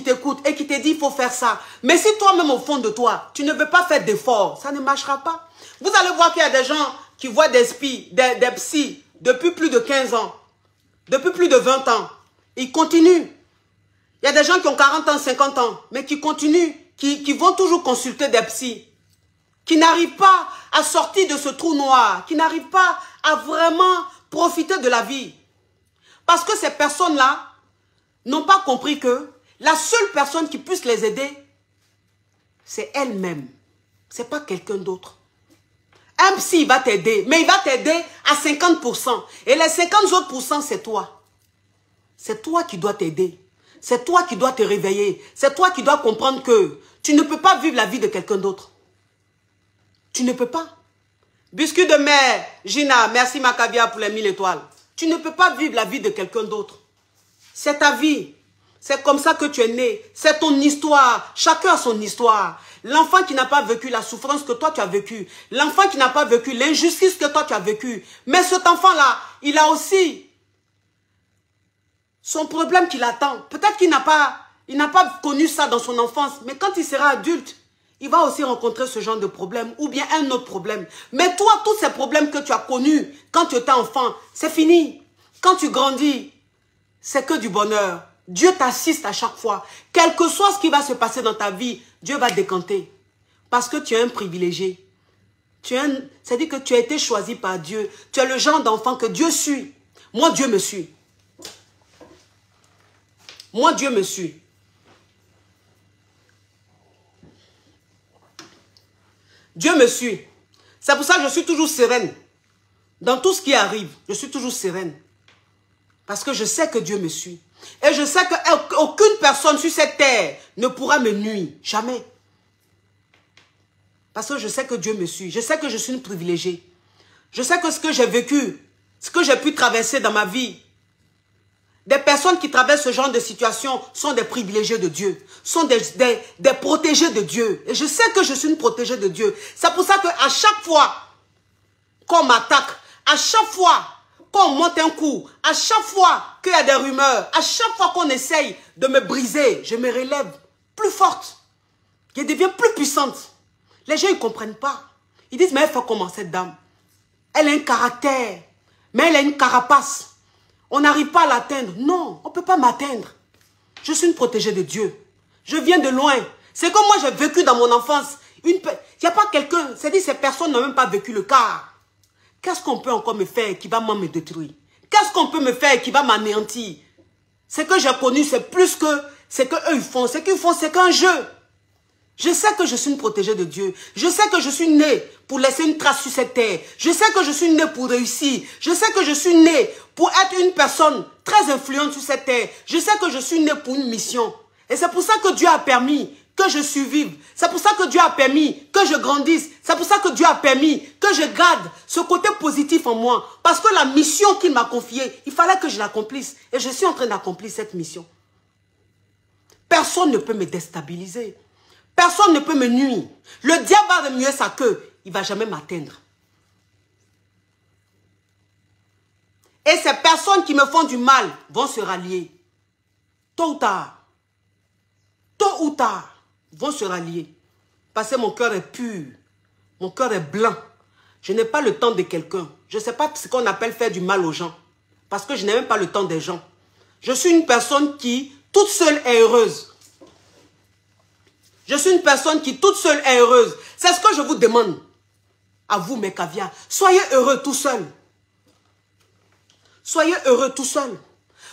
et qui te dit il faut faire ça. Mais si toi-même au fond de toi, tu ne veux pas faire d'efforts, ça ne marchera pas. Vous allez voir qu'il y a des gens qui voient des psys depuis plus de 15 ans, depuis plus de 20 ans. Ils continuent. Il y a des gens qui ont 40 ans, 50 ans, mais qui continuent, qui vont toujours consulter des psys, qui n'arrivent pas à sortir de ce trou noir, qui n'arrivent pas à vraiment profiter de la vie. Parce que ces personnes-là n'ont pas compris que la seule personne qui puisse les aider, c'est elle-même. Ce n'est pas quelqu'un d'autre. Un psy va t'aider, mais il va t'aider à 50%. Et les 50 autres pourcents, c'est toi. C'est toi qui dois t'aider. C'est toi qui dois te réveiller. C'est toi qui dois comprendre que tu ne peux pas vivre la vie de quelqu'un d'autre. Tu ne peux pas. Biscuit de mer, Gina, merci Macavia pour les 1000 étoiles. Tu ne peux pas vivre la vie de quelqu'un d'autre. C'est ta vie. C'est comme ça que tu es né. C'est ton histoire. Chacun a son histoire. L'enfant qui n'a pas vécu la souffrance que toi tu as vécue. L'enfant qui n'a pas vécu l'injustice que toi tu as vécue. Mais cet enfant-là, il a aussi son problème qui l'attend. Peut-être qu'il n'a pas connu ça dans son enfance. Mais quand il sera adulte, il va aussi rencontrer ce genre de problème. Ou bien un autre problème. Mais toi, tous ces problèmes que tu as connus quand tu étais enfant, c'est fini. Quand tu grandis, c'est que du bonheur. Dieu t'assiste à chaque fois. Quel que soit ce qui va se passer dans ta vie, Dieu va décanter. Parce que tu es un privilégié. C'est-à-dire que tu as été choisi par Dieu. Tu es le genre d'enfant que Dieu suit. Moi, Dieu me suit. Moi, Dieu me suit. Dieu me suit. C'est pour ça que je suis toujours sereine. Dans tout ce qui arrive, je suis toujours sereine. Parce que je sais que Dieu me suit. Et je sais qu'aucune personne sur cette terre ne pourra me nuire. Jamais. Parce que je sais que Dieu me suit. Je sais que je suis une privilégiée. Je sais que ce que j'ai vécu, ce que j'ai pu traverser dans ma vie, des personnes qui traversent ce genre de situation sont des privilégiés de Dieu. Sont des protégés de Dieu. Et je sais que je suis une protégée de Dieu. C'est pour ça qu'à chaque fois qu'on m'attaque, à chaque fois qu'on monte un coup, à chaque fois qu'il y a des rumeurs, à chaque fois qu'on essaye de me briser, je me relève plus forte. Je deviens plus puissante. Les gens ne comprennent pas. Ils disent, mais elle fait comment cette dame? Elle a un caractère, mais elle a une carapace. On n'arrive pas à l'atteindre. Non, on ne peut pas m'atteindre. Je suis une protégée de Dieu. Je viens de loin. C'est comme moi j'ai vécu dans mon enfance. Il n'y a pas quelqu'un, c'est-à-dire ces personnes n'ont même pas vécu le cas. Qu'est-ce qu'on peut encore me faire qui va me détruire? Qu'est-ce qu'on peut me faire qui va m'anéantir? Ce que j'ai connu, c'est plus que ce qu'eux ils font. Ce qu'ils font, c'est qu'un jeu. Je sais que je suis une protégée de Dieu. Je sais que je suis née pour laisser une trace sur cette terre. Je sais que je suis née pour réussir. Je sais que je suis née pour être une personne très influente sur cette terre. Je sais que je suis née pour une mission. Et c'est pour ça que Dieu a permis que je survive. C'est pour ça que Dieu a permis que je grandisse. C'est pour ça que Dieu a permis que je garde ce côté positif en moi. Parce que la mission qu'il m'a confiée, il fallait que je l'accomplisse. Et je suis en train d'accomplir cette mission. Personne ne peut me déstabiliser. Personne ne peut me nuire. Le diable va remuer sa queue. Il ne va jamais m'atteindre. Et ces personnes qui me font du mal vont se rallier. Tôt ou tard. Tôt ou tard. Vont se rallier. Parce que mon cœur est pur. Mon cœur est blanc. Je n'ai pas le temps de quelqu'un. Je ne sais pas ce qu'on appelle faire du mal aux gens. Parce que je n'ai même pas le temps des gens. Je suis une personne qui, toute seule, est heureuse. Je suis une personne qui, toute seule, est heureuse. C'est ce que je vous demande. À vous, mes caviars. Soyez heureux tout seul. Soyez heureux tout seul.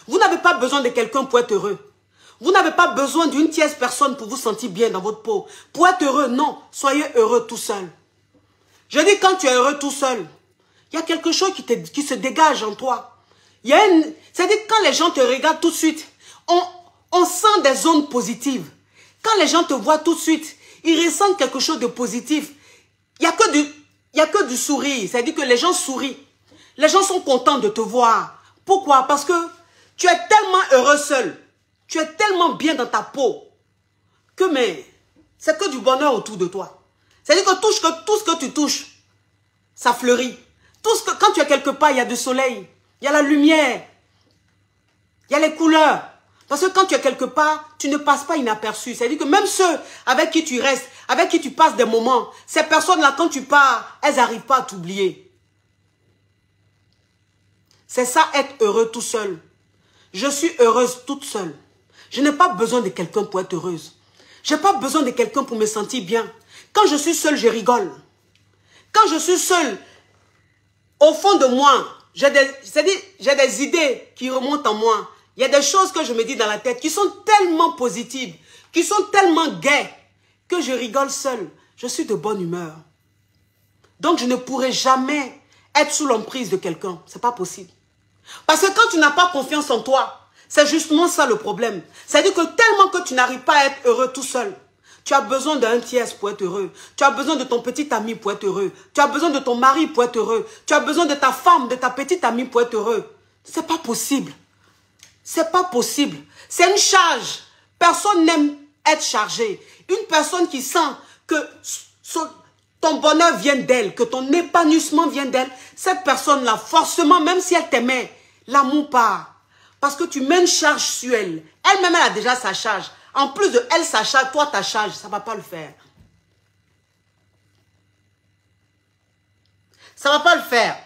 Vous n'avez pas besoin de quelqu'un pour être heureux. Vous n'avez pas besoin d'une tierce personne pour vous sentir bien dans votre peau. Pour être heureux, non. Soyez heureux tout seul. Je dis quand tu es heureux tout seul, il y a quelque chose qui se dégage en toi. C'est-à-dire quand les gens te regardent tout de suite, on sent des zones positives. Quand les gens te voient tout de suite, ils ressentent quelque chose de positif. Il n'y a que du sourire. C'est-à-dire que les gens sourient. Les gens sont contents de te voir. Pourquoi? Parce que tu es tellement heureux seul. Tu es tellement bien dans ta peau. Mais c'est que du bonheur autour de toi. C'est-à-dire que tout ce que tu touches, ça fleurit. Quand tu es quelque part, il y a du soleil. Il y a la lumière. Il y a les couleurs. Parce que quand tu es quelque part, tu ne passes pas inaperçu. C'est-à-dire que même ceux avec qui tu restes, avec qui tu passes des moments, ces personnes-là, quand tu pars, elles n'arrivent pas à t'oublier. C'est ça, être heureux tout seul. Je suis heureuse toute seule. Je n'ai pas besoin de quelqu'un pour être heureuse. Je n'ai pas besoin de quelqu'un pour me sentir bien. Quand je suis seule, je rigole. Quand je suis seule, au fond de moi, j'ai des idées qui remontent en moi. Il y a des choses que je me dis dans la tête qui sont tellement positives, qui sont tellement gaies, que je rigole seule. Je suis de bonne humeur. Donc je ne pourrai jamais être sous l'emprise de quelqu'un. Ce n'est pas possible. Parce que quand tu n'as pas confiance en toi, c'est justement ça le problème. C'est-à-dire que tellement que tu n'arrives pas à être heureux tout seul, tu as besoin d'un tiers pour être heureux. Tu as besoin de ton petit ami pour être heureux. Tu as besoin de ton mari pour être heureux. Tu as besoin de ta femme, de ta petite amie pour être heureux. Ce n'est pas possible. C'est pas possible. C'est une charge. Personne n'aime être chargé. Une personne qui sent que ton bonheur vient d'elle, que ton épanouissement vient d'elle, cette personne-là, forcément, même si elle t'aimait, l'amour part. Parce que tu mets une charge sur elle. Elle-même, elle a déjà sa charge. En plus de elle, sa charge, toi, ta charge, ça ne va pas le faire. Ça ne va pas le faire.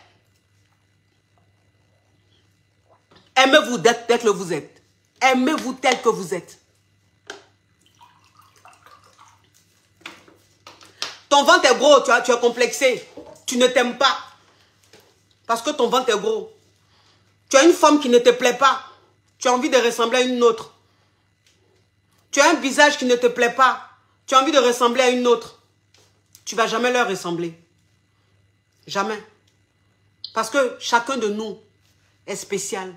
Aimez-vous tel que vous êtes. Aimez-vous tel que vous êtes. Ton ventre est gros, tu es complexé. Tu ne t'aimes pas. Parce que ton ventre est gros. Tu as une femme qui ne te plaît pas. Tu as envie de ressembler à une autre. Tu as un visage qui ne te plaît pas. Tu as envie de ressembler à une autre. Tu ne vas jamais leur ressembler. Jamais. Parce que chacun de nous est spécial.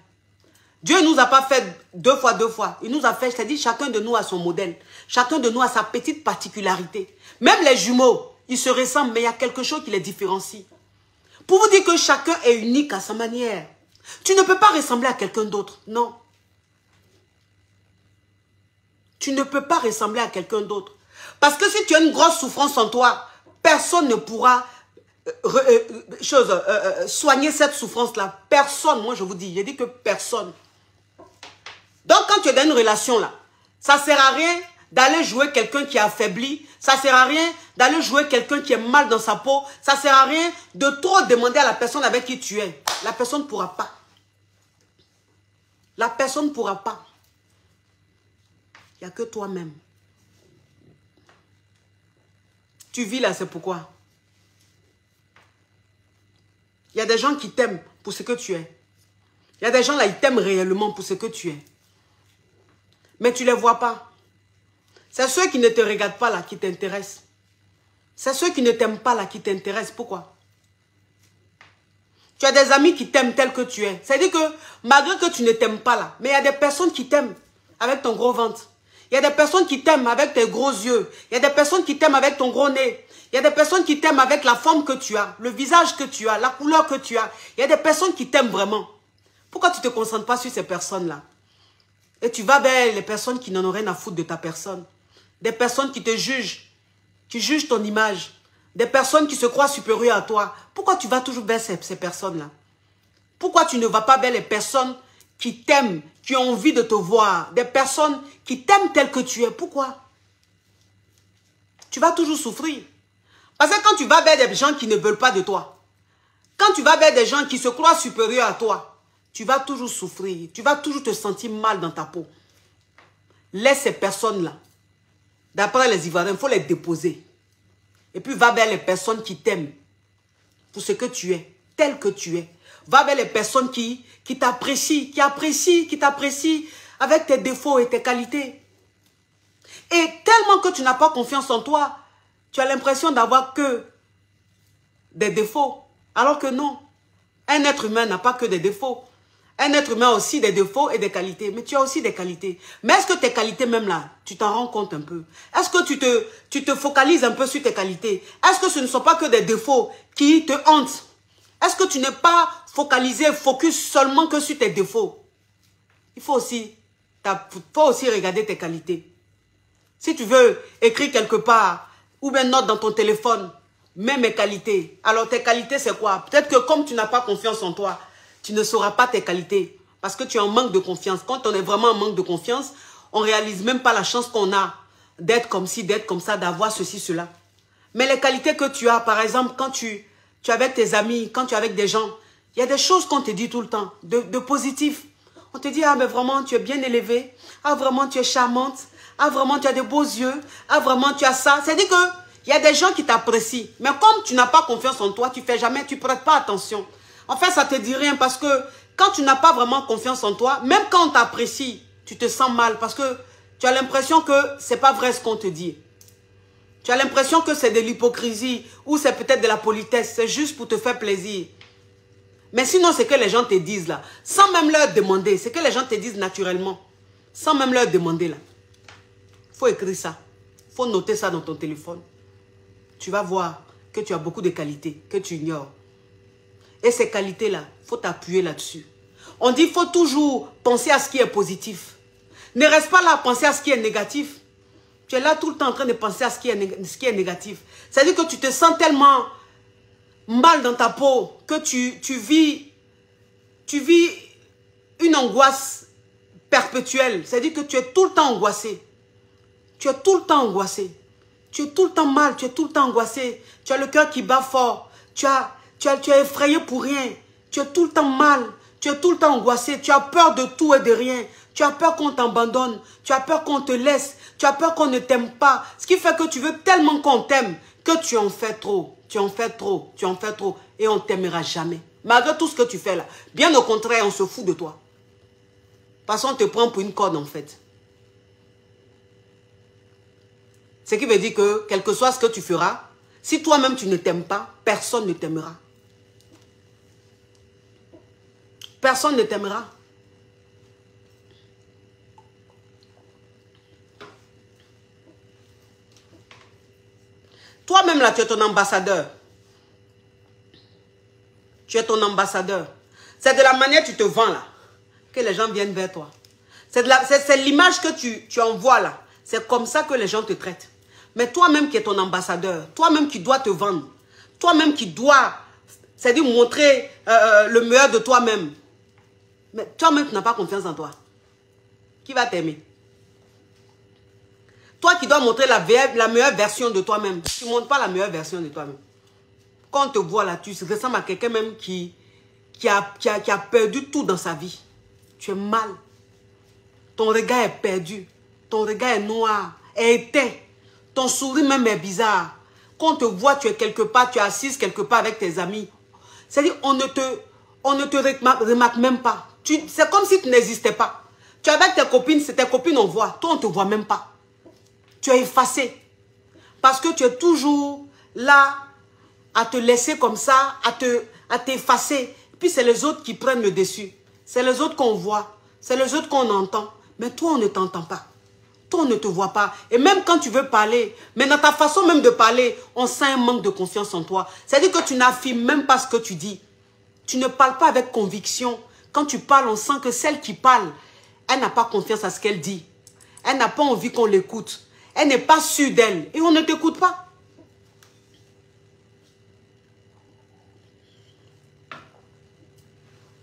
Dieu ne nous a pas fait deux fois. Il nous a fait, c'est-à-dire chacun de nous a son modèle. Chacun de nous a sa petite particularité. Même les jumeaux, ils se ressemblent, mais il y a quelque chose qui les différencie. Pour vous dire que chacun est unique à sa manière. Tu ne peux pas ressembler à quelqu'un d'autre, non. Tu ne peux pas ressembler à quelqu'un d'autre. Parce que si tu as une grosse souffrance en toi, personne ne pourra soigner cette souffrance-là. Personne, moi je vous dis, je dis que personne. Donc quand tu es dans une relation là, ça ne sert à rien d'aller jouer quelqu'un qui est affaibli, ça ne sert à rien d'aller jouer quelqu'un qui est mal dans sa peau, ça ne sert à rien de trop demander à la personne avec qui tu es. La personne ne pourra pas. La personne ne pourra pas. Il n'y a que toi-même. Tu vis là, c'est pourquoi. Il y a des gens qui t'aiment pour ce que tu es. Il y a des gens là, ils t'aiment réellement pour ce que tu es. Mais tu ne les vois pas. C'est ceux qui ne te regardent pas là qui t'intéressent. C'est ceux qui ne t'aiment pas là qui t'intéressent. Pourquoi? Tu as des amis qui t'aiment tel que tu es. C'est-à-dire que malgré que tu ne t'aimes pas là, mais il y a des personnes qui t'aiment avec ton gros ventre. Il y a des personnes qui t'aiment avec tes gros yeux. Il y a des personnes qui t'aiment avec ton gros nez. Il y a des personnes qui t'aiment avec la forme que tu as, le visage que tu as, la couleur que tu as. Il y a des personnes qui t'aiment vraiment. Pourquoi tu ne te concentres pas sur ces personnes-là? Et tu vas vers les personnes qui n'en ont rien à foutre de ta personne. Des personnes qui te jugent, qui jugent ton image. Des personnes qui se croient supérieures à toi. Pourquoi tu vas toujours vers ces personnes-là? Pourquoi tu ne vas pas vers les personnes qui t'aiment, qui ont envie de te voir? Des personnes qui t'aiment tel que tu es. Pourquoi? Tu vas toujours souffrir. Parce que quand tu vas vers des gens qui ne veulent pas de toi, quand tu vas vers des gens qui se croient supérieurs à toi, tu vas toujours souffrir. Tu vas toujours te sentir mal dans ta peau. Laisse ces personnes-là. D'après les Ivoiriens, il faut les déposer. Et puis va vers les personnes qui t'aiment. Pour ce que tu es. Tel que tu es. Va vers les personnes qui t'apprécient. Qui t'apprécient avec tes défauts et tes qualités. Et tellement que tu n'as pas confiance en toi, tu as l'impression d'avoir que des défauts. Alors que non. Un être humain n'a pas que des défauts. Un être humain a aussi des défauts et des qualités. Mais tu as aussi des qualités. Mais est-ce que tes qualités même là, tu t'en rends compte un peu? Est-ce que tu te focalises un peu sur tes qualités? Est-ce que ce ne sont pas que des défauts qui te hantent? Est-ce que tu n'es pas focalisé, focus seulement que sur tes défauts? Il faut aussi regarder tes qualités. Si tu veux écrire quelque part, ou bien note dans ton téléphone, mets mes qualités. Alors tes qualités c'est quoi? Peut-être que comme tu n'as pas confiance en toi, tu ne sauras pas tes qualités. Parce que tu es en manque de confiance. Quand on est vraiment en manque de confiance, on ne réalise même pas la chance qu'on a d'être comme ci, d'être comme ça, d'avoir ceci, cela. Mais les qualités que tu as, par exemple, quand tu es avec tes amis, quand tu es avec des gens, il y a des choses qu'on te dit tout le temps, de positif. On te dit, ah mais vraiment, tu es bien élevé. Ah vraiment, tu es charmante. Ah vraiment, tu as de beaux yeux. Ah vraiment, tu as ça. C'est-à-dire qu'il y a des gens qui t'apprécient. Mais comme tu n'as pas confiance en toi, tu ne prêtes pas attention. En fait, ça ne te dit rien parce que quand tu n'as pas vraiment confiance en toi, même quand on t'apprécie, tu te sens mal parce que tu as l'impression que ce n'est pas vrai ce qu'on te dit. Tu as l'impression que c'est de l'hypocrisie ou c'est peut-être de la politesse. C'est juste pour te faire plaisir. Mais sinon, c'est que les gens te disent là, sans même leur demander, c'est que les gens te disent naturellement, sans même leur demander là. Il faut écrire ça. Il faut noter ça dans ton téléphone. Tu vas voir que tu as beaucoup de qualités que tu ignores. Et ces qualités-là, il faut t'appuyer là-dessus. On dit qu'il faut toujours penser à ce qui est positif. Ne reste pas là à penser à ce qui est négatif. Tu es là tout le temps en train de penser à ce qui est négatif. C'est-à-dire que tu te sens tellement mal dans ta peau que tu vis une angoisse perpétuelle. C'est-à-dire que tu es tout le temps angoissé. Tu es tout le temps angoissé. Tu es tout le temps mal, tu es tout le temps angoissé. Tu as le cœur qui bat fort. Tu es effrayé pour rien. Tu es tout le temps mal. Tu es tout le temps angoissé. Tu as peur de tout et de rien. Tu as peur qu'on t'abandonne. Tu as peur qu'on te laisse. Tu as peur qu'on ne t'aime pas. Ce qui fait que tu veux tellement qu'on t'aime que tu en fais trop. Tu en fais trop. Tu en fais trop. Et on ne t'aimera jamais. Malgré tout ce que tu fais là. Bien au contraire, on se fout de toi. Parce qu'on te prend pour une corde en fait. Ce qui veut dire que, quel que soit ce que tu feras, si toi-même tu ne t'aimes pas, personne ne t'aimera. Personne ne t'aimera. Toi-même là, tu es ton ambassadeur. Tu es ton ambassadeur. C'est de la manière que tu te vends là, que les gens viennent vers toi. C'est l'image que tu envoies là. C'est comme ça que les gens te traitent. Mais toi-même qui es ton ambassadeur, toi-même qui dois te vendre, toi-même qui dois, c'est-à-dire montrer le meilleur de toi-même. Mais toi-même, tu n'as pas confiance en toi. Qui va t'aimer? Toi qui dois montrer la meilleure version de toi-même, tu ne montres pas la meilleure version de toi-même. Quand on te voit là, tu ressembles à quelqu'un même qui a perdu tout dans sa vie. Tu es mal. Ton regard est perdu. Ton regard est noir, est éteint. Ton sourire même est bizarre. Quand on te voit, tu es quelque part, tu es assise quelque part avec tes amis. C'est-à-dire, on ne te remarque même pas. C'est comme si tu n'existais pas. Tu es avec tes copines, on voit. Toi, on ne te voit même pas. Tu es effacé. Parce que tu es toujours là à te laisser comme ça, à t'effacer. Puis c'est les autres qui prennent le dessus. C'est les autres qu'on voit. C'est les autres qu'on entend. Mais toi, on ne t'entend pas. Toi, on ne te voit pas. Et même quand tu veux parler, mais dans ta façon même de parler, on sent un manque de confiance en toi. C'est-à-dire que tu n'affirmes même pas ce que tu dis. Tu ne parles pas avec conviction. Quand tu parles, on sent que celle qui parle, elle n'a pas confiance à ce qu'elle dit. Elle n'a pas envie qu'on l'écoute. Elle n'est pas sûre d'elle. Et on ne t'écoute pas.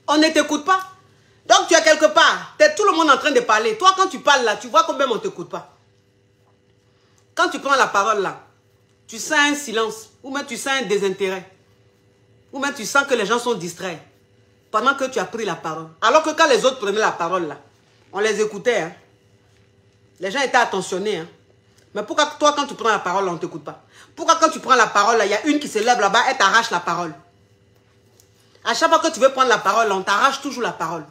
On ne t'écoute pas. Donc tu es quelque part. Tu es tout le monde en train de parler. Toi, quand tu parles là, tu vois combien on ne t'écoute pas. Quand tu prends la parole là, tu sens un silence. Ou même tu sens un désintérêt. Ou même tu sens que les gens sont distraits. pendant que tu as pris la parole. Alors que quand les autres prenaient la parole, là, on les écoutait. Hein. Les gens étaient attentionnés. Hein. Mais pourquoi toi, quand tu prends la parole, on ne t'écoute pas? Pourquoi quand tu prends la parole, il y a une qui se lève là-bas, elle t'arrache la parole? À chaque fois que tu veux prendre la parole, on t'arrache toujours la parole.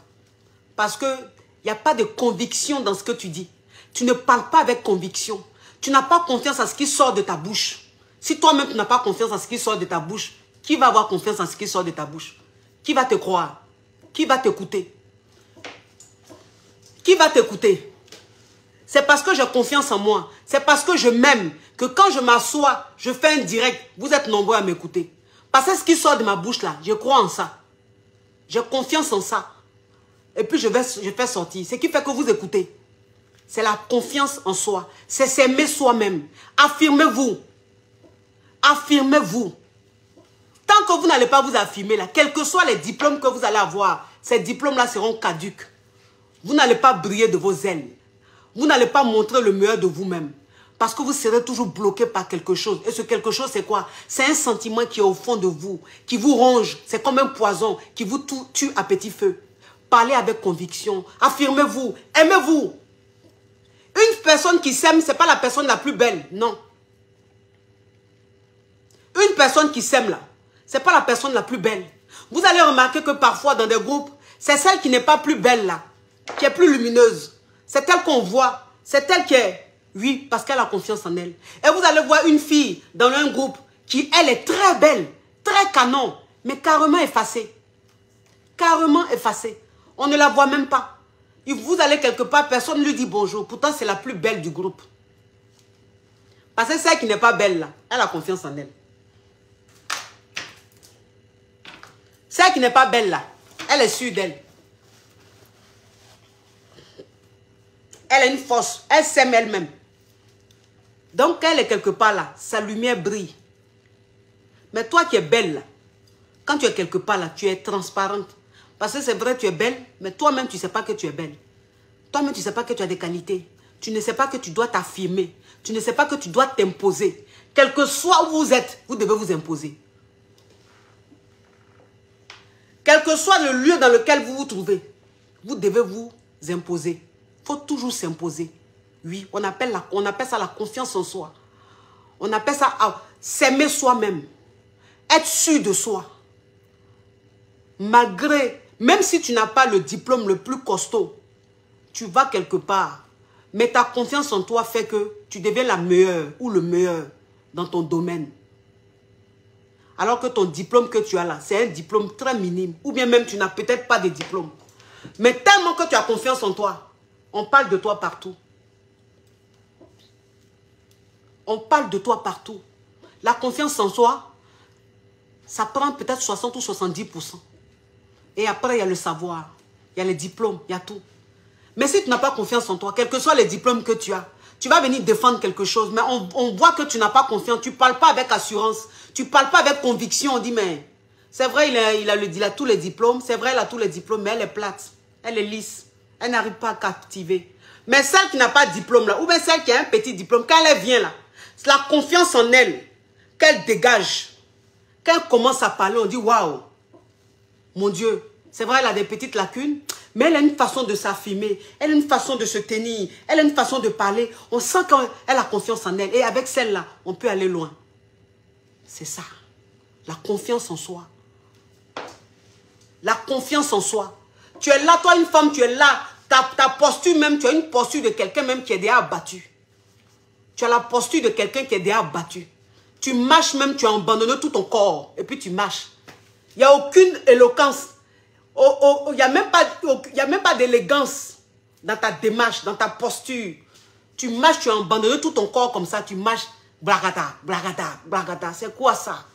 Parce qu'il n'y a pas de conviction dans ce que tu dis. Tu ne parles pas avec conviction. Tu n'as pas confiance à ce qui sort de ta bouche. Si toi-même tu n'as pas confiance à ce qui sort de ta bouche, qui va avoir confiance à ce qui sort de ta bouche? Qui va te croire? Qui va t'écouter? Qui va t'écouter? C'est parce que j'ai confiance en moi. C'est parce que je m'aime que quand je m'assois, je fais un direct. Vous êtes nombreux à m'écouter. Parce que ce qui sort de ma bouche là, je crois en ça. J'ai confiance en ça. Et puis je fais sortir. Ce qui fait que vous écoutez. C'est la confiance en soi. C'est s'aimer soi-même. Affirmez-vous. Affirmez-vous. Tant que vous n'allez pas vous affirmer là, quels que soient les diplômes que vous allez avoir, ces diplômes-là seront caducs. Vous n'allez pas briller de vos ailes. Vous n'allez pas montrer le meilleur de vous-même. Parce que vous serez toujours bloqué par quelque chose. Et ce quelque chose, c'est quoi? C'est un sentiment qui est au fond de vous, qui vous ronge. C'est comme un poison qui vous tue à petit feu. Parlez avec conviction. Affirmez-vous. Aimez-vous. Une personne qui s'aime, ce n'est pas la personne la plus belle. Non. Une personne qui s'aime là, ce n'est pas la personne la plus belle. Vous allez remarquer que parfois dans des groupes, c'est celle qui n'est pas plus belle là, qui est plus lumineuse. C'est elle qu'on voit. C'est elle qui est... Oui, parce qu'elle a confiance en elle. Et vous allez voir une fille dans un groupe qui, elle, est très belle, très canon, mais carrément effacée. Carrément effacée. On ne la voit même pas. Et vous allez quelque part, personne ne lui dit bonjour. Pourtant, c'est la plus belle du groupe. Parce que celle qui n'est pas belle là, elle a confiance en elle. Celle qui n'est pas belle là, elle est sûre d'elle. Elle a une force, elle s'aime elle-même. Donc, elle est quelque part là, sa lumière brille. Mais toi qui es belle là, quand tu es quelque part là, tu es transparente. Parce que c'est vrai, tu es belle, mais toi-même, tu ne sais pas que tu es belle. Toi-même, tu ne sais pas que tu as des qualités. Tu ne sais pas que tu dois t'affirmer. Tu ne sais pas que tu dois t'imposer. Quel que soit où vous êtes, vous devez vous imposer. Quel que soit le lieu dans lequel vous vous trouvez, vous devez vous imposer. Il faut toujours s'imposer. Oui, on appelle ça la confiance en soi. On appelle ça s'aimer soi-même. Être sûr de soi. Même si tu n'as pas le diplôme le plus costaud, tu vas quelque part. Mais ta confiance en toi fait que tu deviens la meilleure ou le meilleur dans ton domaine. Alors que ton diplôme que tu as là, c'est un diplôme très minime. Ou bien même tu n'as peut-être pas de diplôme. Mais tellement que tu as confiance en toi, on parle de toi partout. On parle de toi partout. La confiance en soi, ça prend peut-être 60 ou 70%. Et après, il y a le savoir, il y a les diplômes, il y a tout. Mais si tu n'as pas confiance en toi, quels que soient les diplômes que tu as, tu vas venir défendre quelque chose, mais on voit que tu n'as pas confiance, tu ne parles pas avec assurance, tu ne parles pas avec conviction. On dit, mais c'est vrai, il a tous les diplômes, c'est vrai, il a tous les diplômes, mais elle est plate, elle est lisse, elle n'arrive pas à captiver. Mais celle qui n'a pas de diplôme là, ou bien celle qui a un petit diplôme, quand elle vient là, c'est la confiance en elle qu'elle dégage. Quand elle commence à parler, on dit, waouh, mon Dieu, c'est vrai, elle a des petites lacunes, mais elle a une façon de s'affirmer, elle a une façon de se tenir, elle a une façon de parler. On sent qu'elle a confiance en elle. Et avec celle-là, on peut aller loin. C'est ça. La confiance en soi. La confiance en soi. Tu es là, toi une femme, tu es là. Ta posture même, tu as une posture de quelqu'un même qui est déjà abattu. Tu as la posture de quelqu'un qui est déjà abattu. Tu marches même, tu as abandonné tout ton corps. Et puis tu marches. Il n'y a aucune éloquence. Il n'y a même pas d'élégance dans ta démarche, dans ta posture. Tu marches, tu as abandonné tout ton corps comme ça. Tu marches, blagada, blagada, blagada. C'est quoi ça?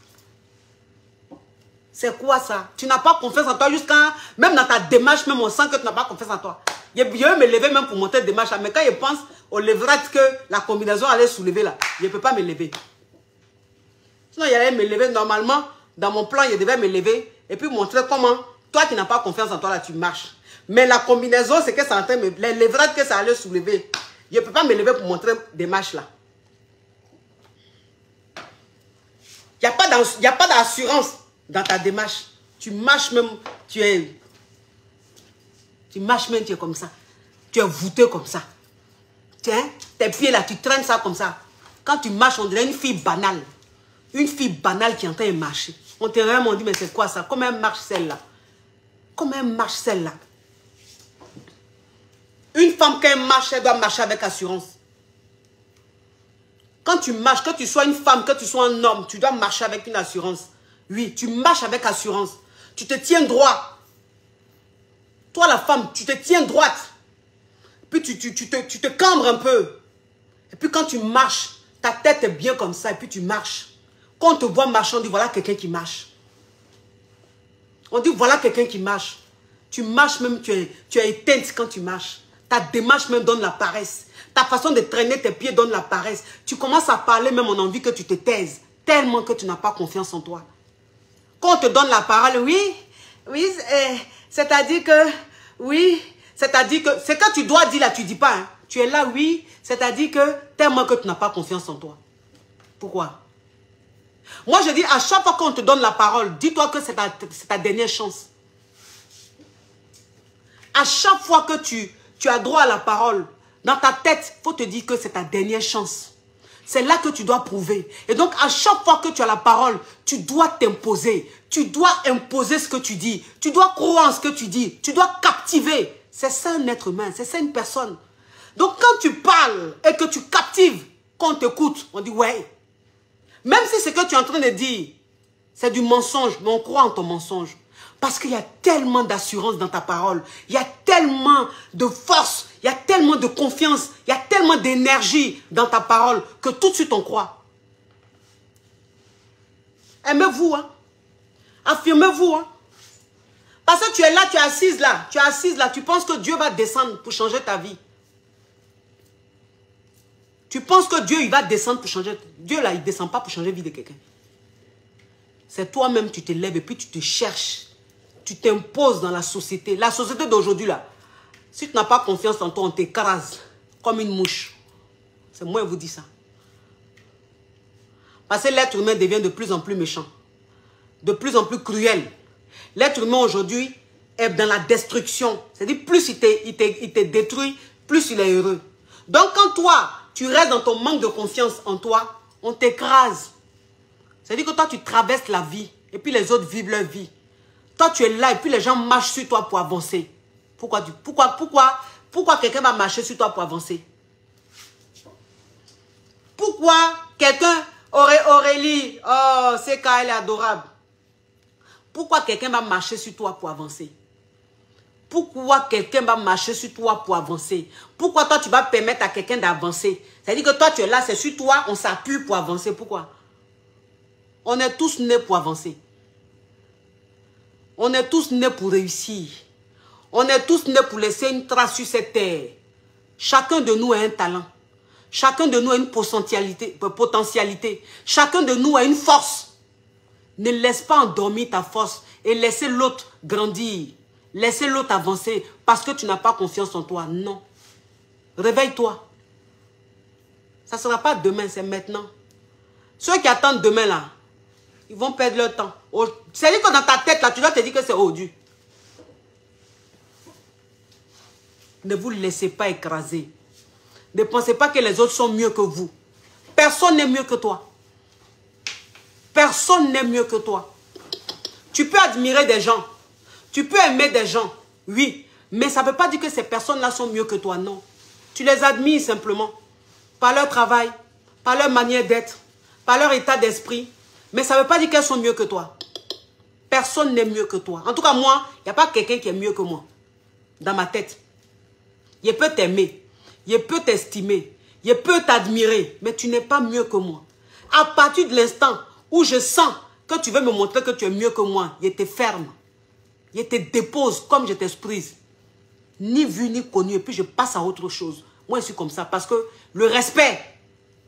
C'est quoi ça? Tu n'as pas confiance en toi jusqu'à... Même dans ta démarche, même on sent que tu n'as pas confiance en toi. Je vais me lever même pour monter démarche. Mais quand je pense au levrage que la combinaison allait soulever là, je ne peux pas me lever. Sinon, il allait me lever normalement. Dans mon plan, je devais me lever et puis montrer comment, toi qui n'as pas confiance en toi, là, tu marches. Mais la combinaison, c'est que ça entrait, les levrages que ça allait soulever. Je ne peux pas me lever pour montrer des marches là. Il n'y a pas d'assurance dans ta démarche. Tu marches même tu marches même, tu es comme ça. Tu es voûté comme ça. Tiens, tes pieds là, tu traînes ça comme ça. Quand tu marches, on dirait une fille banale. Une fille banale qui est en train de marcher. On te vraiment dit, mais c'est quoi ça? Comment elle marche celle-là? Comment elle marche celle-là? Une femme, quand elle marche, elle doit marcher avec assurance. Quand tu marches, que tu sois une femme, que tu sois un homme, tu dois marcher avec une assurance. Oui, tu marches avec assurance. Tu te tiens droit. Toi, la femme, tu te tiens droite. Puis tu te cambres un peu. Et puis quand tu marches, ta tête est bien comme ça. Et puis tu marches. Quand on te voit marcher, on dit voilà quelqu'un qui marche. On dit voilà quelqu'un qui marche. Tu marches même, tu es éteinte quand tu marches. Ta démarche même donne la paresse. Ta façon de traîner tes pieds donne la paresse. Tu commences à parler même, on a envie que tu te taises. Tellement que tu n'as pas confiance en toi. Quand on te donne la parole, oui, c'est-à-dire que, oui, c'est-à-dire que, c'est quand tu dois dire là, tu ne dis pas. Hein. Tu es là, oui, c'est-à-dire que, tellement que tu n'as pas confiance en toi. Pourquoi? Moi, je dis, à chaque fois qu'on te donne la parole, dis-toi que c'est ta dernière chance. À chaque fois que tu as droit à la parole, dans ta tête, il faut te dire que c'est ta dernière chance. C'est là que tu dois prouver. Et donc, à chaque fois que tu as la parole, tu dois t'imposer. Tu dois imposer ce que tu dis. Tu dois croire en ce que tu dis. Tu dois captiver. C'est ça un être humain. C'est ça une personne. Donc, quand tu parles et que tu captives, quand on t'écoute, on dit ouais. Même si ce que tu es en train de dire, c'est du mensonge, mais on croit en ton mensonge. Parce qu'il y a tellement d'assurance dans ta parole. Il y a tellement de force. Il y a tellement de confiance. Il y a tellement d'énergie dans ta parole que tout de suite on croit. Aimez-vous. Hein? Affirmez-vous. Hein? Parce que tu es là, tu es assise là. Tu es assise là. Tu penses que Dieu va descendre pour changer ta vie. Tu penses que Dieu il va descendre pour changer. Dieu là, il ne descend pas pour changer la vie de quelqu'un. C'est toi-même, tu te lèves et puis tu te cherches. Tu t'imposes dans la société. La société d'aujourd'hui, là, si tu n'as pas confiance en toi, on t'écrase comme une mouche. C'est moi qui vous dis ça. Parce que l'être humain devient de plus en plus méchant. De plus en plus cruel. L'être humain aujourd'hui est dans la destruction. C'est-à-dire, plus il te détruit, plus il est heureux. Donc, quand toi, tu restes dans ton manque de confiance en toi, on t'écrase. C'est-à-dire que toi, tu traverses la vie. Et puis les autres vivent leur vie. Toi, tu es là et puis les gens marchent sur toi pour avancer. Pourquoi quelqu'un va marcher sur toi pour avancer? Pourquoi quelqu'un, Aurélie, oh, c'est quand elle est adorable. Pourquoi quelqu'un va marcher sur toi pour avancer? Pourquoi quelqu'un va marcher sur toi pour avancer? Pourquoi toi, tu vas permettre à quelqu'un d'avancer? C'est-à-dire que toi, tu es là, c'est sur toi, on s'appuie pour avancer. Pourquoi? On est tous nés pour avancer. On est tous nés pour réussir. On est tous nés pour laisser une trace sur cette terre. Chacun de nous a un talent. Chacun de nous a une potentialité. Chacun de nous a une force. Ne laisse pas endormir ta force et laisser l'autre grandir. Laisser l'autre avancer parce que tu n'as pas confiance en toi. Non. Réveille-toi. Ça ne sera pas demain, c'est maintenant. Ceux qui attendent demain là, ils vont perdre leur temps. C'est-à-dire que dans ta tête, là, tu dois te dire que c'est odieux. Ne vous laissez pas écraser. Ne pensez pas que les autres sont mieux que vous. Personne n'est mieux que toi. Personne n'est mieux que toi. Tu peux admirer des gens. Tu peux aimer des gens. Oui. Mais ça ne veut pas dire que ces personnes-là sont mieux que toi. Non. Tu les admires simplement. Par leur travail. Par leur manière d'être. Par leur état d'esprit. Mais ça ne veut pas dire qu'elles sont mieux que toi. Personne n'est mieux que toi. En tout cas, moi, il n'y a pas quelqu'un qui est mieux que moi. Dans ma tête. Il peut t'aimer. Il peut t'estimer. Il peut t'admirer. Mais tu n'es pas mieux que moi. À partir de l'instant où je sens que tu veux me montrer que tu es mieux que moi, il te ferme. Il te dépose comme je t'exprise. Ni vu, ni connu. Et puis je passe à autre chose. Moi, je suis comme ça. Parce que le respect,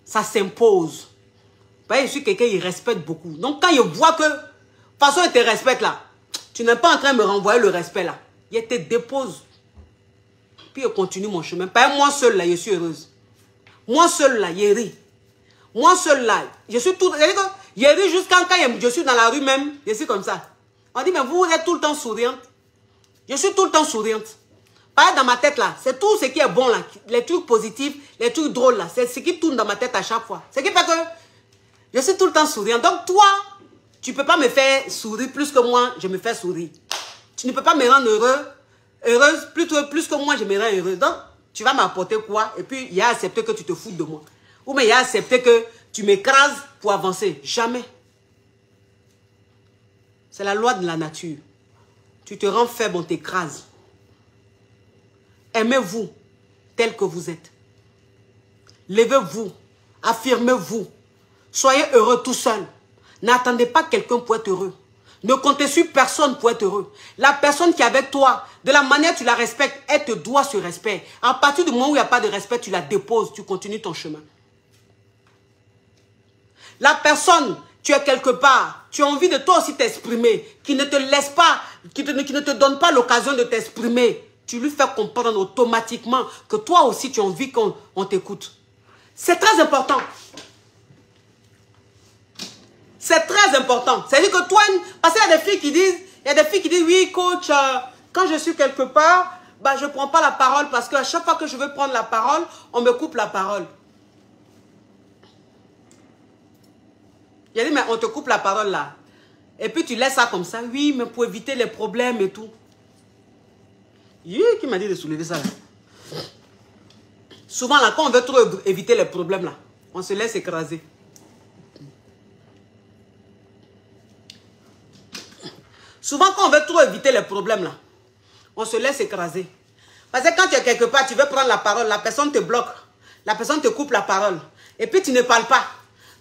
ça s'impose. Je suis quelqu'un qui respecte beaucoup. Donc, quand il voit que, de toute façon, il te respecte là, tu n'es pas en train de me renvoyer le respect là. Il te dépose. Puis, je continue mon chemin. Pas moi seul là, je suis heureuse. Moi seul là, je ris. Moi seul là, je suis tout. Je ris jusqu'à quand je suis dans la rue même, je suis comme ça. On dit, mais vous êtes tout le temps souriante. Je suis tout le temps souriante. Pas dans ma tête là, c'est tout ce qui est bon là, les trucs positifs, les trucs drôles là, c'est ce qui tourne dans ma tête à chaque fois. Ce qui fait que je suis tout le temps souriante. Donc toi, tu ne peux pas me faire sourire plus que moi, je me fais sourire. Tu ne peux pas me rendre heureuse plus que moi, je me rends heureuse. Donc, tu vas m'apporter quoi? Et puis, il y a accepté que tu te foutes de moi. Ou bien il y a accepté que tu m'écrases pour avancer. Jamais. C'est la loi de la nature. Tu te rends faible, on t'écrase. Aimez-vous tel que vous êtes. Levez-vous. Affirmez-vous. Soyez heureux tout seul. N'attendez pas quelqu'un pour être heureux. Ne comptez sur personne pour être heureux. La personne qui est avec toi, de la manière tu la respectes, elle te doit ce respect. À partir du moment où il n'y a pas de respect, tu la déposes, tu continues ton chemin. La personne, tu es quelque part, tu as envie de toi aussi t'exprimer, qui ne te laisse pas, qui ne te donne pas l'occasion de t'exprimer. Tu lui fais comprendre automatiquement que toi aussi tu as envie qu'on t'écoute. C'est très important. C'est très important. C'est-à-dire que toi, parce qu'il y a des filles qui disent, oui coach, quand je suis quelque part, bah, je ne prends pas la parole parce qu'à chaque fois que je veux prendre la parole, on me coupe la parole. Il a dit, mais on te coupe la parole là. Et puis tu laisses ça comme ça. Oui, mais pour éviter les problèmes et tout. Qui m'a dit de soulever ça là? Souvent là, quand on veut trop éviter les problèmes là, on se laisse écraser. Souvent quand on veut trop éviter les problèmes là, on se laisse écraser. Parce que quand tu es quelque part, tu veux prendre la parole, la personne te bloque. La personne te coupe la parole. Et puis tu ne parles pas.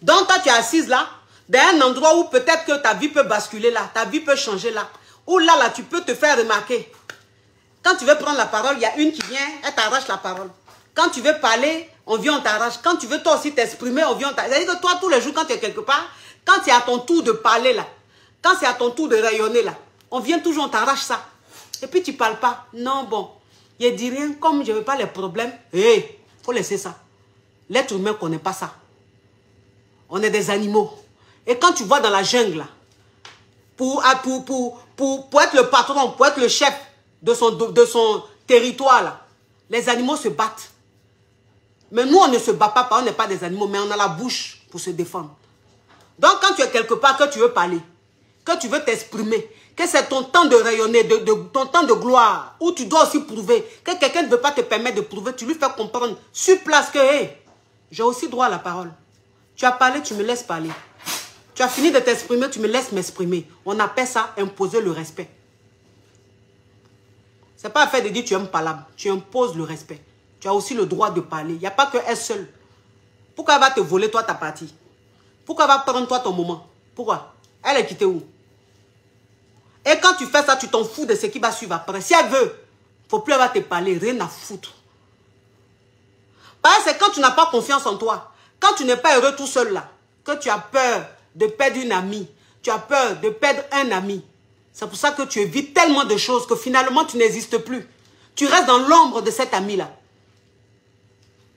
Donc toi tu es assise là, dans un endroit où peut-être que ta vie peut basculer là, ta vie peut changer là. Ou là, tu peux te faire remarquer. Quand tu veux prendre la parole, il y a une qui vient, elle t'arrache la parole. Quand tu veux parler, on vient, on t'arrache. Quand tu veux toi aussi t'exprimer, on vient, on t'arrache. C'est-à-dire que toi, tous les jours, quand tu es quelque part, quand c'est à ton tour de parler là, quand c'est à ton tour de rayonner là, on vient toujours, on t'arrache ça. Et puis tu ne parles pas. Non, bon, je dis rien, comme je ne veux pas les problèmes. Il faut laisser ça. L'être humain ne connaît pas ça. On est des animaux. Et quand tu vois dans la jungle là, pour être le patron, pour être le chef de son territoire là, les animaux se battent. Mais nous, on ne se bat pas, on n'est pas des animaux, mais on a la bouche pour se défendre. Donc, quand tu es quelque part, que tu veux parler, que tu veux t'exprimer, que c'est ton temps de rayonner, ton temps de gloire, où tu dois aussi prouver, que quelqu'un ne veut pas te permettre de prouver, tu lui fais comprendre sur place que, j'ai aussi droit à la parole. Tu as parlé, tu me laisses parler. Tu as fini de t'exprimer, tu me laisses m'exprimer. On appelle ça imposer le respect. Ce n'est pas affaire de dire tu aimes parler, tu imposes le respect. Tu as aussi le droit de parler. Il n'y a pas qu'elle seule. Pourquoi elle va te voler toi ta partie? Pourquoi elle va prendre toi ton moment? Pourquoi? Elle est quittée où? Et quand tu fais ça, tu t'en fous de ce qui va suivre après. Si elle veut, il ne faut plus elle va te parler, rien à foutre. Parce que c'est quand tu n'as pas confiance en toi, quand tu n'es pas heureux tout seul là, que tu as peur de perdre une amie, tu as peur de perdre un ami. C'est pour ça que tu évites tellement de choses que finalement tu n'existes plus. Tu restes dans l'ombre de cet ami-là.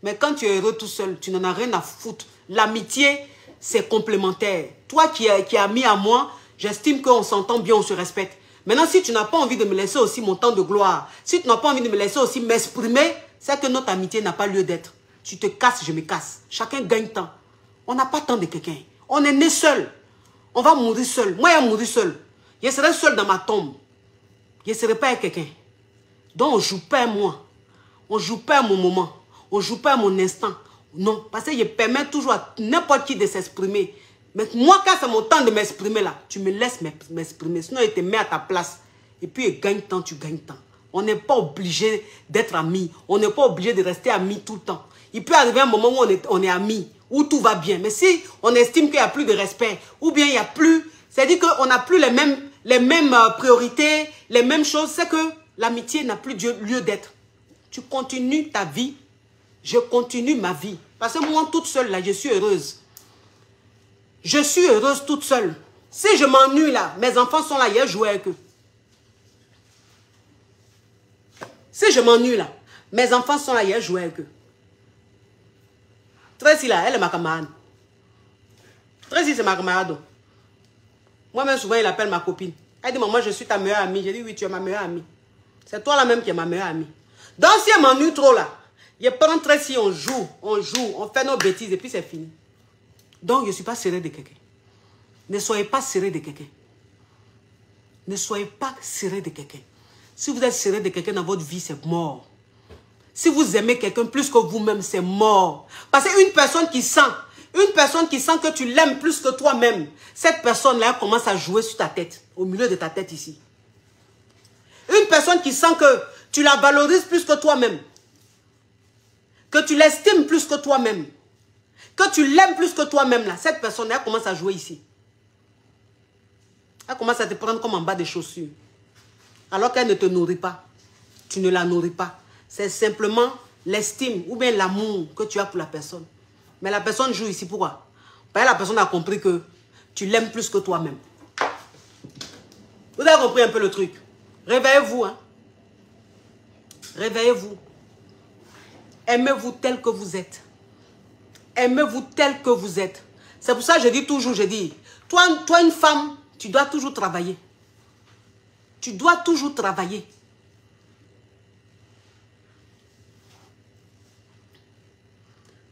Mais quand tu es heureux tout seul, tu n'en as rien à foutre. L'amitié, c'est complémentaire. Toi qui es ami à moi, j'estime qu'on s'entend bien, on se respecte. Maintenant, si tu n'as pas envie de me laisser aussi mon temps de gloire, si tu n'as pas envie de me laisser aussi m'exprimer, c'est que notre amitié n'a pas lieu d'être. Tu te casses, je me casse. Chacun gagne temps. On n'a pas tant de quelqu'un. On est né seul. On va mourir seul. Moi, je vais mourir seul. Je serai seul dans ma tombe. Je ne serai pas avec quelqu'un. Donc, on ne joue pas à moi. On ne joue pas à mon moment. On ne joue pas à mon instant. Non, parce que je permets toujours à n'importe qui de s'exprimer. Mais moi, quand c'est mon temps de m'exprimer là, tu me laisses m'exprimer. Sinon, je te mets à ta place. Et puis, je gagne temps, tu gagnes temps. On n'est pas obligé d'être amis. On n'est pas obligé de rester amis tout le temps. Il peut arriver un moment où on est amis, où tout va bien. Mais si on estime qu'il n'y a plus de respect, ou bien il n'y a plus, c'est-à-dire qu'on n'a plus les mêmes priorités, les mêmes choses, c'est que l'amitié n'a plus lieu d'être. Tu continues ta vie, je continue ma vie. Parce que moi, toute seule, là, je suis heureuse. Je suis heureuse toute seule. Si je m'ennuie, là, mes enfants sont là, hier, je joue avec eux. Si je m'ennuie, là, mes enfants sont là, hier, je joue avec eux. Tracy, là, elle est ma camarade. Tracy, c'est ma camarade. Moi-même, souvent, il appelle ma copine. Elle dit, maman, je suis ta meilleure amie. J'ai dit, oui, tu es ma meilleure amie. C'est toi là même qui est ma meilleure amie. Donc si elle m'ennuie trop là, je prends très si on joue, on fait nos bêtises et puis c'est fini. Donc je ne suis pas serré de quelqu'un. Ne soyez pas serré de quelqu'un. Ne soyez pas serré de quelqu'un. Si vous êtes serré de quelqu'un dans votre vie, c'est mort. Si vous aimez quelqu'un plus que vous-même, c'est mort. Parce qu'une personne qui sent que tu l'aimes plus que toi-même, cette personne-là commence à jouer sur ta tête, au milieu de ta tête ici. Une personne qui sent que tu la valorises plus que toi-même, que tu l'estimes plus que toi-même, que tu l'aimes plus que toi-même, là, cette personne-là commence à jouer ici. Elle commence à te prendre comme en bas des chaussures. Alors qu'elle ne te nourrit pas. Tu ne la nourris pas. C'est simplement l'estime ou bien l'amour que tu as pour la personne. Mais la personne joue ici. Pourquoi? Parce que la personne a compris que tu l'aimes plus que toi-même. Vous avez compris un peu le truc? Réveillez-vous. Hein? Réveillez-vous. Aimez-vous tel que vous êtes. Aimez-vous tel que vous êtes. C'est pour ça que je dis toujours, toi une femme, tu dois toujours travailler. Tu dois toujours travailler.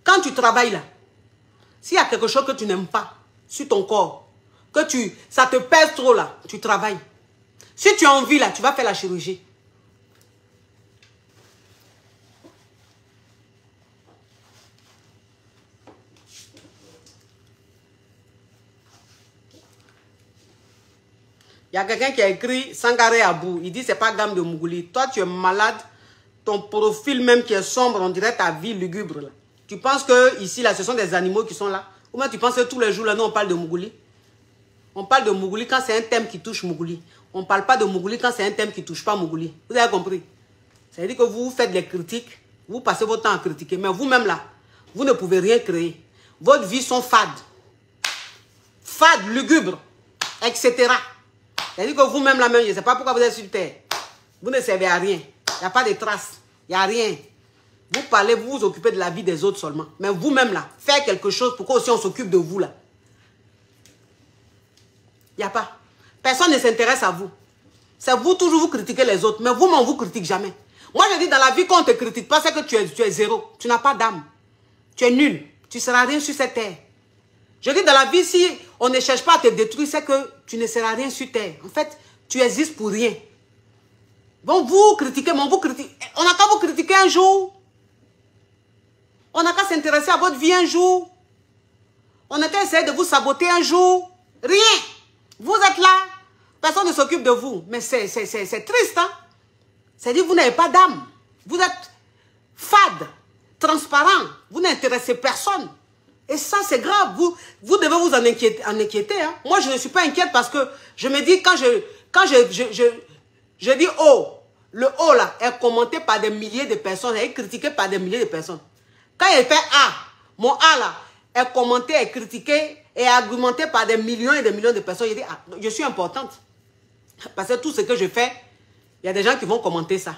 Quand tu travailles là, s'il y a quelque chose que tu n'aimes pas sur ton corps, ça te pèse trop là, tu travailles. Si tu as envie là, tu vas faire la chirurgie. Il y a quelqu'un qui a écrit Sangaré Abou. Il dit c'est pas gamme de Mougouli. Toi tu es malade. Ton profil même qui est sombre, on dirait ta vie lugubre là. Tu penses que ici là ce sont des animaux qui sont là? Ou bien tu penses que tous les jours là nous on parle de Mougouli? On parle de Mougouli quand c'est un thème qui touche Mougouli. On ne parle pas de Mougouli quand c'est un thème qui ne touche pas Mougouli. Vous avez compris? Ça veut dire que vous faites des critiques. Vous passez votre temps à critiquer. Mais vous-même là, vous ne pouvez rien créer. Votre vie sont fades. Fades, lugubres, etc. C'est-à-dire que vous-même là même, je ne sais pas pourquoi vous êtes sur terre. Vous ne servez à rien. Il n'y a pas de traces. Il n'y a rien. Vous parlez, vous vous occupez de la vie des autres seulement. Mais vous-même là, faire quelque chose pour qu'aussi on s'occupe de vous là. Il n'y a pas. Personne ne s'intéresse à vous. C'est vous toujours vous critiquez les autres. Mais vous-même, on ne vous critique jamais. Moi, je dis dans la vie, quand on ne te critique pas, c'est que tu es zéro. Tu n'as pas d'âme. Tu es nul. Tu ne seras rien sur cette terre. Je dis dans la vie, si on ne cherche pas à te détruire, c'est que tu ne seras rien sur terre. En fait, tu existes pour rien. Bon, vous critiquez, mais on vous critique. On n'a qu'à vous critiquer un jour. On n'a qu'à s'intéresser à votre vie un jour. On n'a qu'à essayer de vous saboter un jour. Rien. Vous êtes là. Personne ne s'occupe de vous. Mais c'est triste, hein. C'est-à-dire que vous n'avez pas d'âme. Vous êtes fade, transparent. Vous n'intéressez personne. Et ça, c'est grave. Vous devez vous en inquiéter. Hein. Moi, je ne suis pas inquiète parce que je me dis, quand je dis oh, le oh là est commenté par des milliers de personnes, est critiqué par des milliers de personnes. Quand il fait A, mon A là est commenté, est critiqué et argumenté par des millions et des millions de personnes, je dis, ah, je suis importante. Parce que tout ce que je fais, il y a des gens qui vont commenter ça.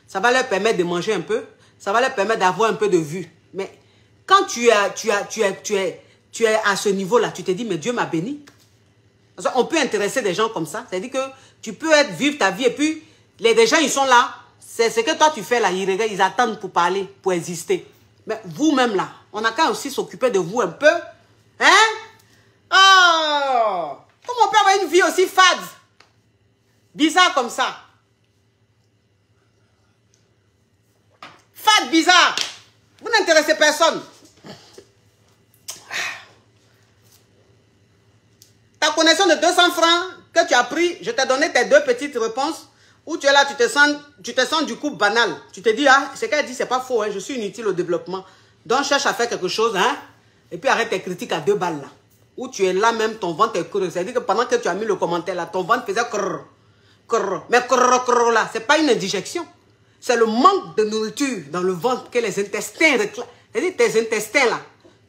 Ça va leur permettre de manger un peu, ça va leur permettre d'avoir un peu de vue. Mais quand tu es à ce niveau-là, tu te dis, mais Dieu m'a béni. On peut intéresser des gens comme ça. C'est-à-dire que tu peux vivre ta vie et puis les gens, ils sont là. C'est ce que toi, tu fais là. Ils attendent pour parler, pour exister. Mais vous-même là, on a qu'à aussi s'occuper de vous un peu. Hein? Oh! Comment on peut avoir une vie aussi fade? Bizarre comme ça. Fade, bizarre. Vous n'intéressez personne. Ta connexion de 200 francs que tu as pris, je t'ai donné tes deux petites réponses. Où tu es là, tu te sens du coup banal. Tu te dis, ah, ce qu'elle dit, c'est pas faux, hein, je suis inutile au développement. Donc cherche à faire quelque chose, hein, et puis arrête tes critiques à 2 balles là. Où tu es là même, ton ventre est creux. C'est-à-dire que pendant que tu as mis le commentaire là, ton ventre faisait crrr, crrr. Mais crrr, crrr là, c'est pas une indigestion. C'est le manque de nourriture dans le ventre que les intestins réclament. C'est-à-dire tes intestins là,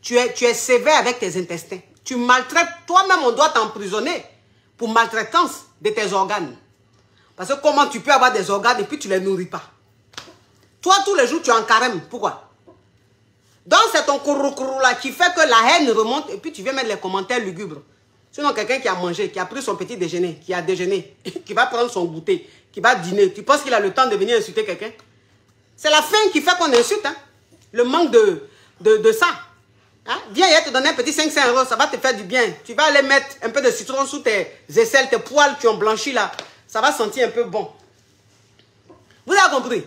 tu es sévère avec tes intestins. Tu maltraites, toi-même on doit t'emprisonner pour maltraitance de tes organes. Parce que comment tu peux avoir des organes et puis tu ne les nourris pas? Toi, tous les jours, tu es en carême. Pourquoi? Donc, c'est ton courou là qui fait que la haine remonte et puis tu viens mettre les commentaires lugubres Sinon, quelqu'un qui a mangé, qui a pris son petit déjeuner, qui a déjeuné, qui va prendre son goûter, qui va dîner, tu penses qu'il a le temps de venir insulter quelqu'un? C'est la faim qui fait qu'on insulte. Hein? Le manque de ça. Hein? Viens, il va te donner un petit 500 €, ça va te faire du bien. Tu vas aller mettre un peu de citron sous tes aisselles, tes poils qui ont blanchi là. Ça va sentir un peu bon. Vous avez compris?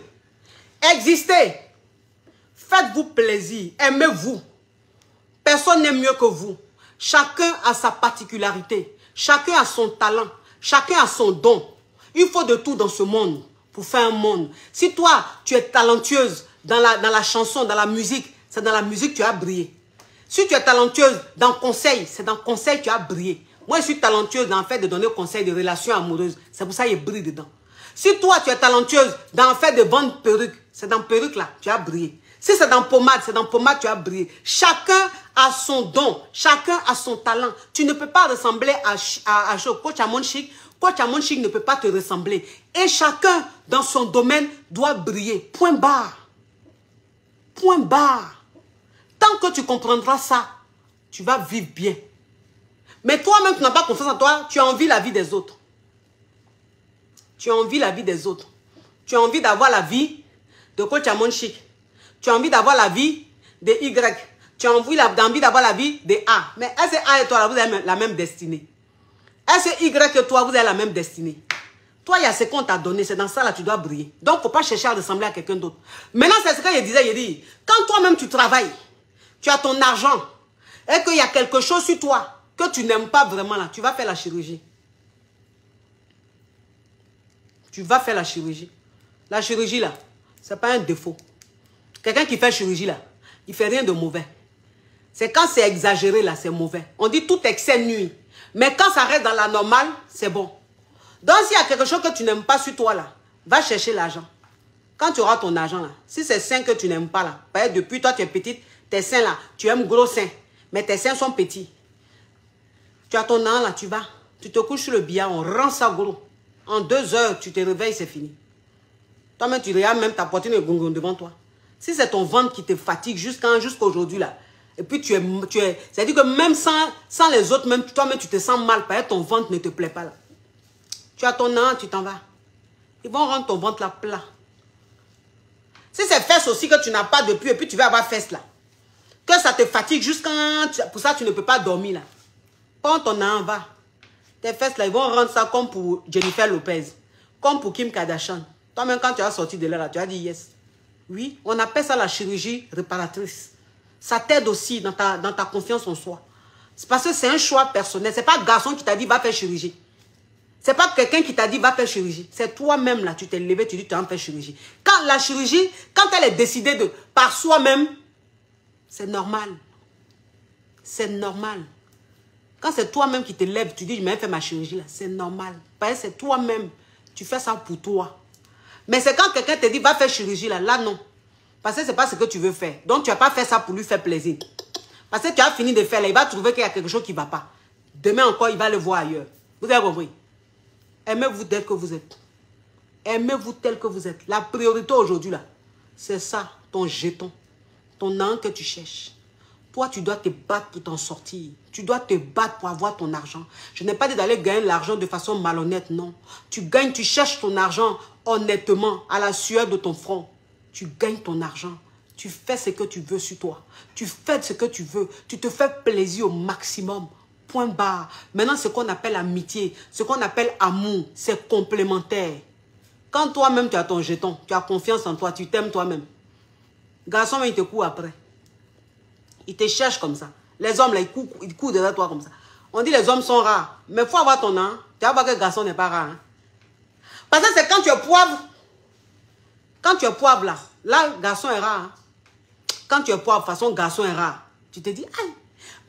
Existez. Faites-vous plaisir. Aimez-vous. Personne n'est mieux que vous. Chacun a sa particularité. Chacun a son talent. Chacun a son don. Il faut de tout dans ce monde pour faire un monde. Si toi, tu es talentueuse dans la chanson, dans la musique, c'est dans la musique que tu as brillé. Si tu es talentueuse dans le conseil, c'est dans le conseil que tu as brillé. Moi, je suis talentueuse dans le fait de donner conseil de relations amoureuses. C'est pour ça que je brille dedans. Si toi, tu es talentueuse dans le fait de vendre perruques, c'est dans perruque là, tu as brillé. Si c'est dans pommade, c'est dans pommade que tu as brillé. Chacun a son don, chacun a son talent. Tu ne peux pas ressembler à Coach Amon Chic. Coach Amon Chic ne peut pas te ressembler. Et chacun dans son domaine doit briller. Point barre. Point barre. Tant que tu comprendras ça, tu vas vivre bien. Mais toi-même, tu n'as pas confiance en toi, tu as envie la vie des autres. Tu as envie la vie des autres. Tu as envie d'avoir la vie de Coach Amon Chic. Tu as envie d'avoir la vie de Y. Tu as envie d'avoir la vie de A. Mais est-ce que A et toi, là, vous avez la même destinée? Est-ce que Y et toi, vous avez la même destinée? Toi, il y a ce qu'on t'a donné. C'est dans ça, là, tu dois briller. Donc, il ne faut pas chercher à ressembler à quelqu'un d'autre. Maintenant, c'est ce que je disais. Il dit, quand toi-même, tu travailles, tu as ton argent, et qu'il y a quelque chose sur toi que tu n'aimes pas vraiment, là, tu vas faire la chirurgie. Tu vas faire la chirurgie. La chirurgie, là, ce n'est pas un défaut. Quelqu'un qui fait chirurgie, là, il ne fait rien de mauvais. C'est quand c'est exagéré, là, c'est mauvais. On dit tout excès nuit. Mais quand ça reste dans la normale, c'est bon. Donc, s'il y a quelque chose que tu n'aimes pas sur toi, là, va chercher l'argent. Quand tu auras ton argent, là, si c'est seins que tu n'aimes pas, là, par exemple, depuis toi, tu es petite, tes seins, là, tu aimes gros seins, mais tes seins sont petits. Tu as ton an, là, tu vas, tu te couches sur le billard, on rend ça gros. En 2 heures, tu te réveilles, c'est fini. Toi-même, tu regardes même ta poitrine et gongon devant toi. Si c'est ton ventre qui te fatigue jusqu'à aujourd'hui, là, et puis c'est-à-dire que même sans les autres, même toi-même, tu te sens mal, parce que ton ventre ne te plaît pas, là. Tu as ton an, tu t'en vas. Ils vont rendre ton ventre là plat. Si c'est fesses aussi que tu n'as pas depuis, et puis tu vas avoir fesses là, que ça te fatigue jusqu'à... Pour ça, tu ne peux pas dormir là. Prends ton an, va. Tes fesses là, ils vont rendre ça comme pour Jennifer Lopez, comme pour Kim Kardashian. Toi-même, quand tu as sorti de là, tu as dit yes. Oui, on appelle ça la chirurgie réparatrice. Ça t'aide aussi dans ta confiance en soi. C'est parce que c'est un choix personnel. C'est pas le garçon qui t'a dit va faire chirurgie. C'est pas quelqu'un qui t'a dit va faire chirurgie. C'est toi-même là, tu t'es levé, tu dis tu vas faire chirurgie. Quand la chirurgie, quand elle est décidée par soi-même, c'est normal. C'est normal. Quand c'est toi-même qui te lèves, tu dis je vais faire ma chirurgie là, c'est normal. Parce que c'est toi-même. Tu fais ça pour toi. Mais c'est quand quelqu'un te dit va faire chirurgie là, là non. Parce que c'est pas ce que tu veux faire. Donc tu n'as pas fait ça pour lui faire plaisir. Parce que tu as fini de faire là, il va trouver qu'il y a quelque chose qui ne va pas. Demain encore, il va le voir ailleurs. Vous avez compris? Aimez-vous tel que vous êtes. Aimez-vous tel que vous êtes. La priorité aujourd'hui là, c'est ça, ton jeton. Ton âme que tu cherches. Toi, tu dois te battre pour t'en sortir. Tu dois te battre pour avoir ton argent. Je n'ai pas dit d'aller gagner l'argent de façon malhonnête, non. Tu gagnes, tu cherches ton argent honnêtement, à la sueur de ton front. Tu gagnes ton argent. Tu fais ce que tu veux sur toi. Tu fais ce que tu veux. Tu te fais plaisir au maximum. Point barre. Maintenant, ce qu'on appelle amitié, ce qu'on appelle amour, c'est complémentaire. Quand toi-même, tu as ton jeton, tu as confiance en toi, tu t'aimes toi-même. Garçon, il te court après. Il te cherche comme ça. Les hommes, là, ils courent derrière toi comme ça. On dit les hommes sont rares. Mais il faut avoir ton âme. Tu vas voir que le garçon n'est pas rare. Hein? Parce que c'est quand tu es poivre. Quand tu es poivre, là, le garçon est rare. Hein? Quand tu es poivre, de façon, garçon est rare. Tu te dis, aïe.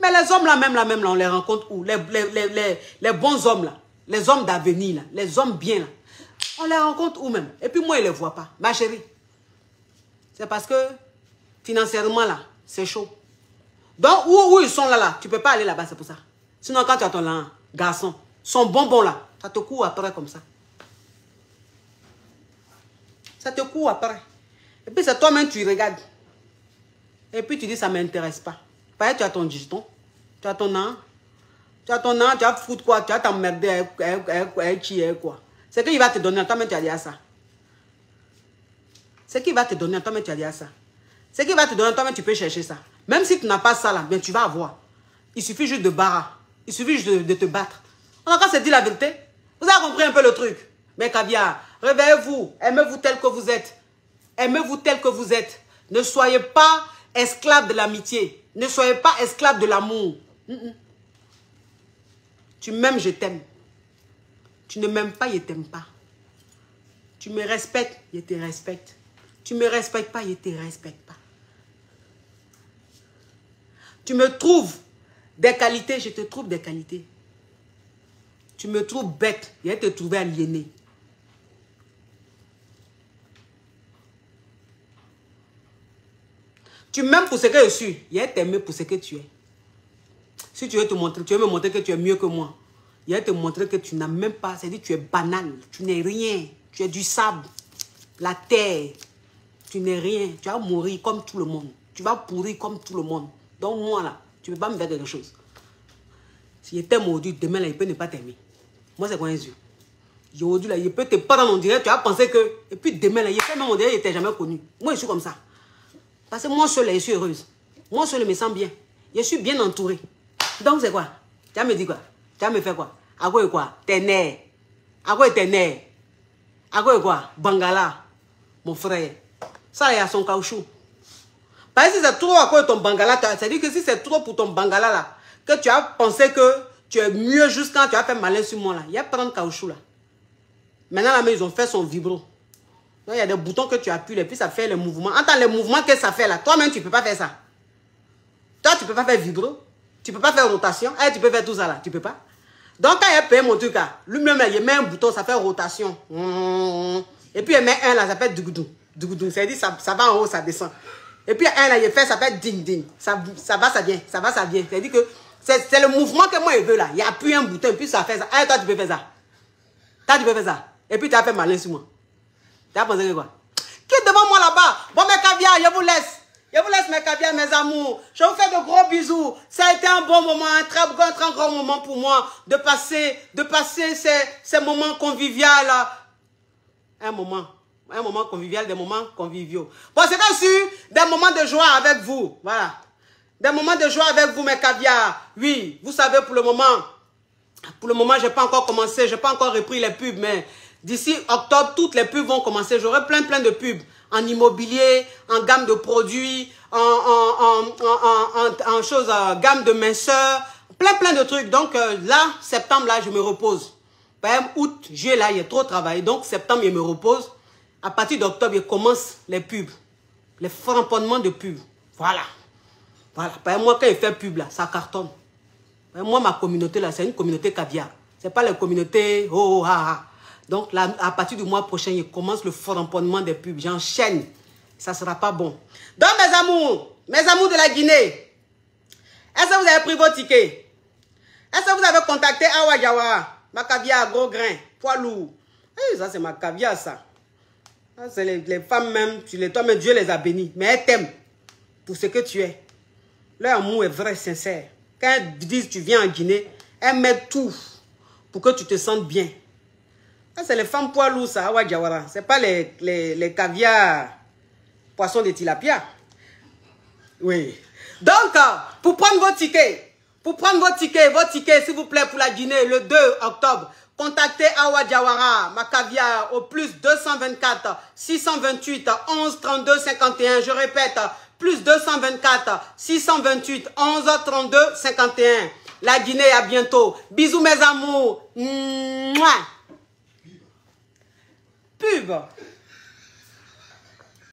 Mais les hommes, là, on les rencontre où? Les bons hommes, là. Les hommes d'avenir, là. Les hommes bien, là. On les rencontre où même? Et puis moi, ils ne les voient pas. Ma chérie. C'est parce que, financièrement, là, c'est chaud. Donc, où ils sont là, tu ne peux pas aller là-bas, c'est pour ça. Sinon, quand tu as ton là, garçon, son bonbon là, ça te court après comme ça. Ça te court après. Et puis, c'est toi-même, tu regardes. Et puis, tu dis, ça ne m'intéresse pas. Pareil, tu as ton jeton, tu as ton an. Tu as ton nom, tu vas foutre quoi? Tu vas t'emmerder avec quoi? C'est qu'il va te donner, toi-même tu as dit à ça. C'est qu'il va te donner, toi-même tu as dit à ça. C'est qu'il va te donner, toi-même tu peux chercher ça. Même si tu n'as pas ça là, bien tu vas avoir. Il suffit juste de barrer. Il suffit juste de te battre. On a quand c'est dit la vérité. Vous avez compris un peu le truc. Mais caviar, réveillez-vous. Aimez-vous tel que vous êtes. Aimez-vous tel que vous êtes. Ne soyez pas esclave de l'amitié. Ne soyez pas esclave de l'amour. Tu m'aimes, je t'aime. Tu ne m'aimes pas, je ne t'aime pas. Tu me respectes, je te respecte. Tu ne me respectes pas, je ne te respecte pas. Tu me trouves des qualités, je te trouve des qualités. Tu me trouves bête, je vais te trouver aliéné. Tu m'aimes pour ce que je suis, je vais t'aimer pour ce que tu es. Si tu veux te montrer, tu veux me montrer que tu es mieux que moi, je vais te montrer que tu n'as même pas, c'est-à-dire que tu es banal, tu n'es rien, tu es du sable, la terre, tu n'es rien, tu vas mourir comme tout le monde, tu vas pourrir comme tout le monde. Donc moi là, tu ne peux pas me faire quelque chose. Si je t'aime aujourd'hui, demain là, il peut ne pas t'aimer. Moi c'est quoi un yeux? Aujourd'hui là, il peut te prendre en direct, tu vas penser que, et puis demain là, il peut même en direct, il t'est jamais connu. Moi je suis comme ça. Parce que moi seule là, je suis heureuse. Moi seule je me sens bien. Je suis bien entourée. Donc c'est quoi? Tu vas me dire quoi? Tu vas me faire quoi? À quoi et quoi? Tes nerfs. À quoi et tes nerfs? À quoi et quoi? Bangala, mon frère. Ça, il y a son caoutchouc. Parce que si c'est trop à quoi ton bangala, c'est-à-dire que si c'est trop pour ton bangala là, que tu as pensé que tu es mieux juste quand tu as fait malin sur moi là, il y a plein de caoutchouc là. Maintenant là, ils ont fait son vibro. Donc il y a des boutons que tu appuies et puis ça fait le mouvement. Entends les mouvements que ça fait là. Toi-même, tu ne peux pas faire ça. Toi, tu ne peux pas faire vibro. Tu ne peux pas faire rotation. Et tu peux faire tout ça là. Tu ne peux pas. Donc quand il paye mon truc là, lui-même là, il met un bouton, ça fait rotation. Et puis il met un là, ça fait dougoudou. Dougoudou. C'est-à-dire ça va en haut, ça descend. Et puis un là, il fait, ça fait ding ding. Ça va, ça vient. Ça va, ça vient. C'est-à-dire que c'est le mouvement que moi je veux là. Il appuie un bouton et puis ça fait ça. Et toi, tu peux faire ça. Toi, tu peux faire ça. Et puis tu as fait malin sur moi. Tu as pensé que quoi? Qui est devant moi là-bas? Bon, mes caviars, je vous laisse. Je vous laisse mes caviars, mes amours. Je vous fais de gros bisous. Ça a été un bon moment, un très grand moment pour moi de passer ces moments conviviaux là. Un moment convivial, des moments conviviaux. Bon, c'est bien sûr, des moments de joie avec vous. Voilà. Des moments de joie avec vous, mes caviars. Oui, vous savez, pour le moment, je n'ai pas encore commencé, je n'ai pas encore repris les pubs, mais d'ici octobre, toutes les pubs vont commencer. J'aurai plein de pubs en immobilier, en gamme de produits, en choses, gamme de minceur, plein de trucs. Donc là, septembre, là, je me repose. Par exemple, août, juillet, là, il y a trop travaillé. Donc septembre, je me repose. À partir d'octobre, je commence les pubs. Les framponnements de pubs. Voilà. Voilà. Par exemple, moi, quand je fais pub, là, ça cartonne. Moi, ma communauté, là, c'est une communauté caviar. Ce n'est pas la communauté oh, ha, ha. Donc, là, à partir du mois prochain, je commence le framponnement des pubs. J'enchaîne. Ça ne sera pas bon. Donc, mes amours de la Guinée, est-ce que vous avez pris vos tickets? Est-ce que vous avez contacté Awa Jawara? Ma caviar, gros grain, poids lourd. Hey, ça, c'est ma caviar, ça. C'est les femmes même, toi-même, Dieu les a bénies. Mais elles t'aiment pour ce que tu es. Leur amour est vrai, sincère. Quand elles disent tu viens en Guinée, elles mettent tout pour que tu te sentes bien. C'est les femmes poids lourds, ça, Awa Jawara. Ce n'est pas les caviars poissons de tilapia. Oui. Donc, pour prendre vos tickets, s'il vous plaît, pour la Guinée, le 2 octobre, contactez Awa Jawara, ma caviar, au plus 224 628 11 32 51. Je répète, plus 224 628 11 32 51. La Guinée, à bientôt. Bisous, mes amours. Mouah. Pub.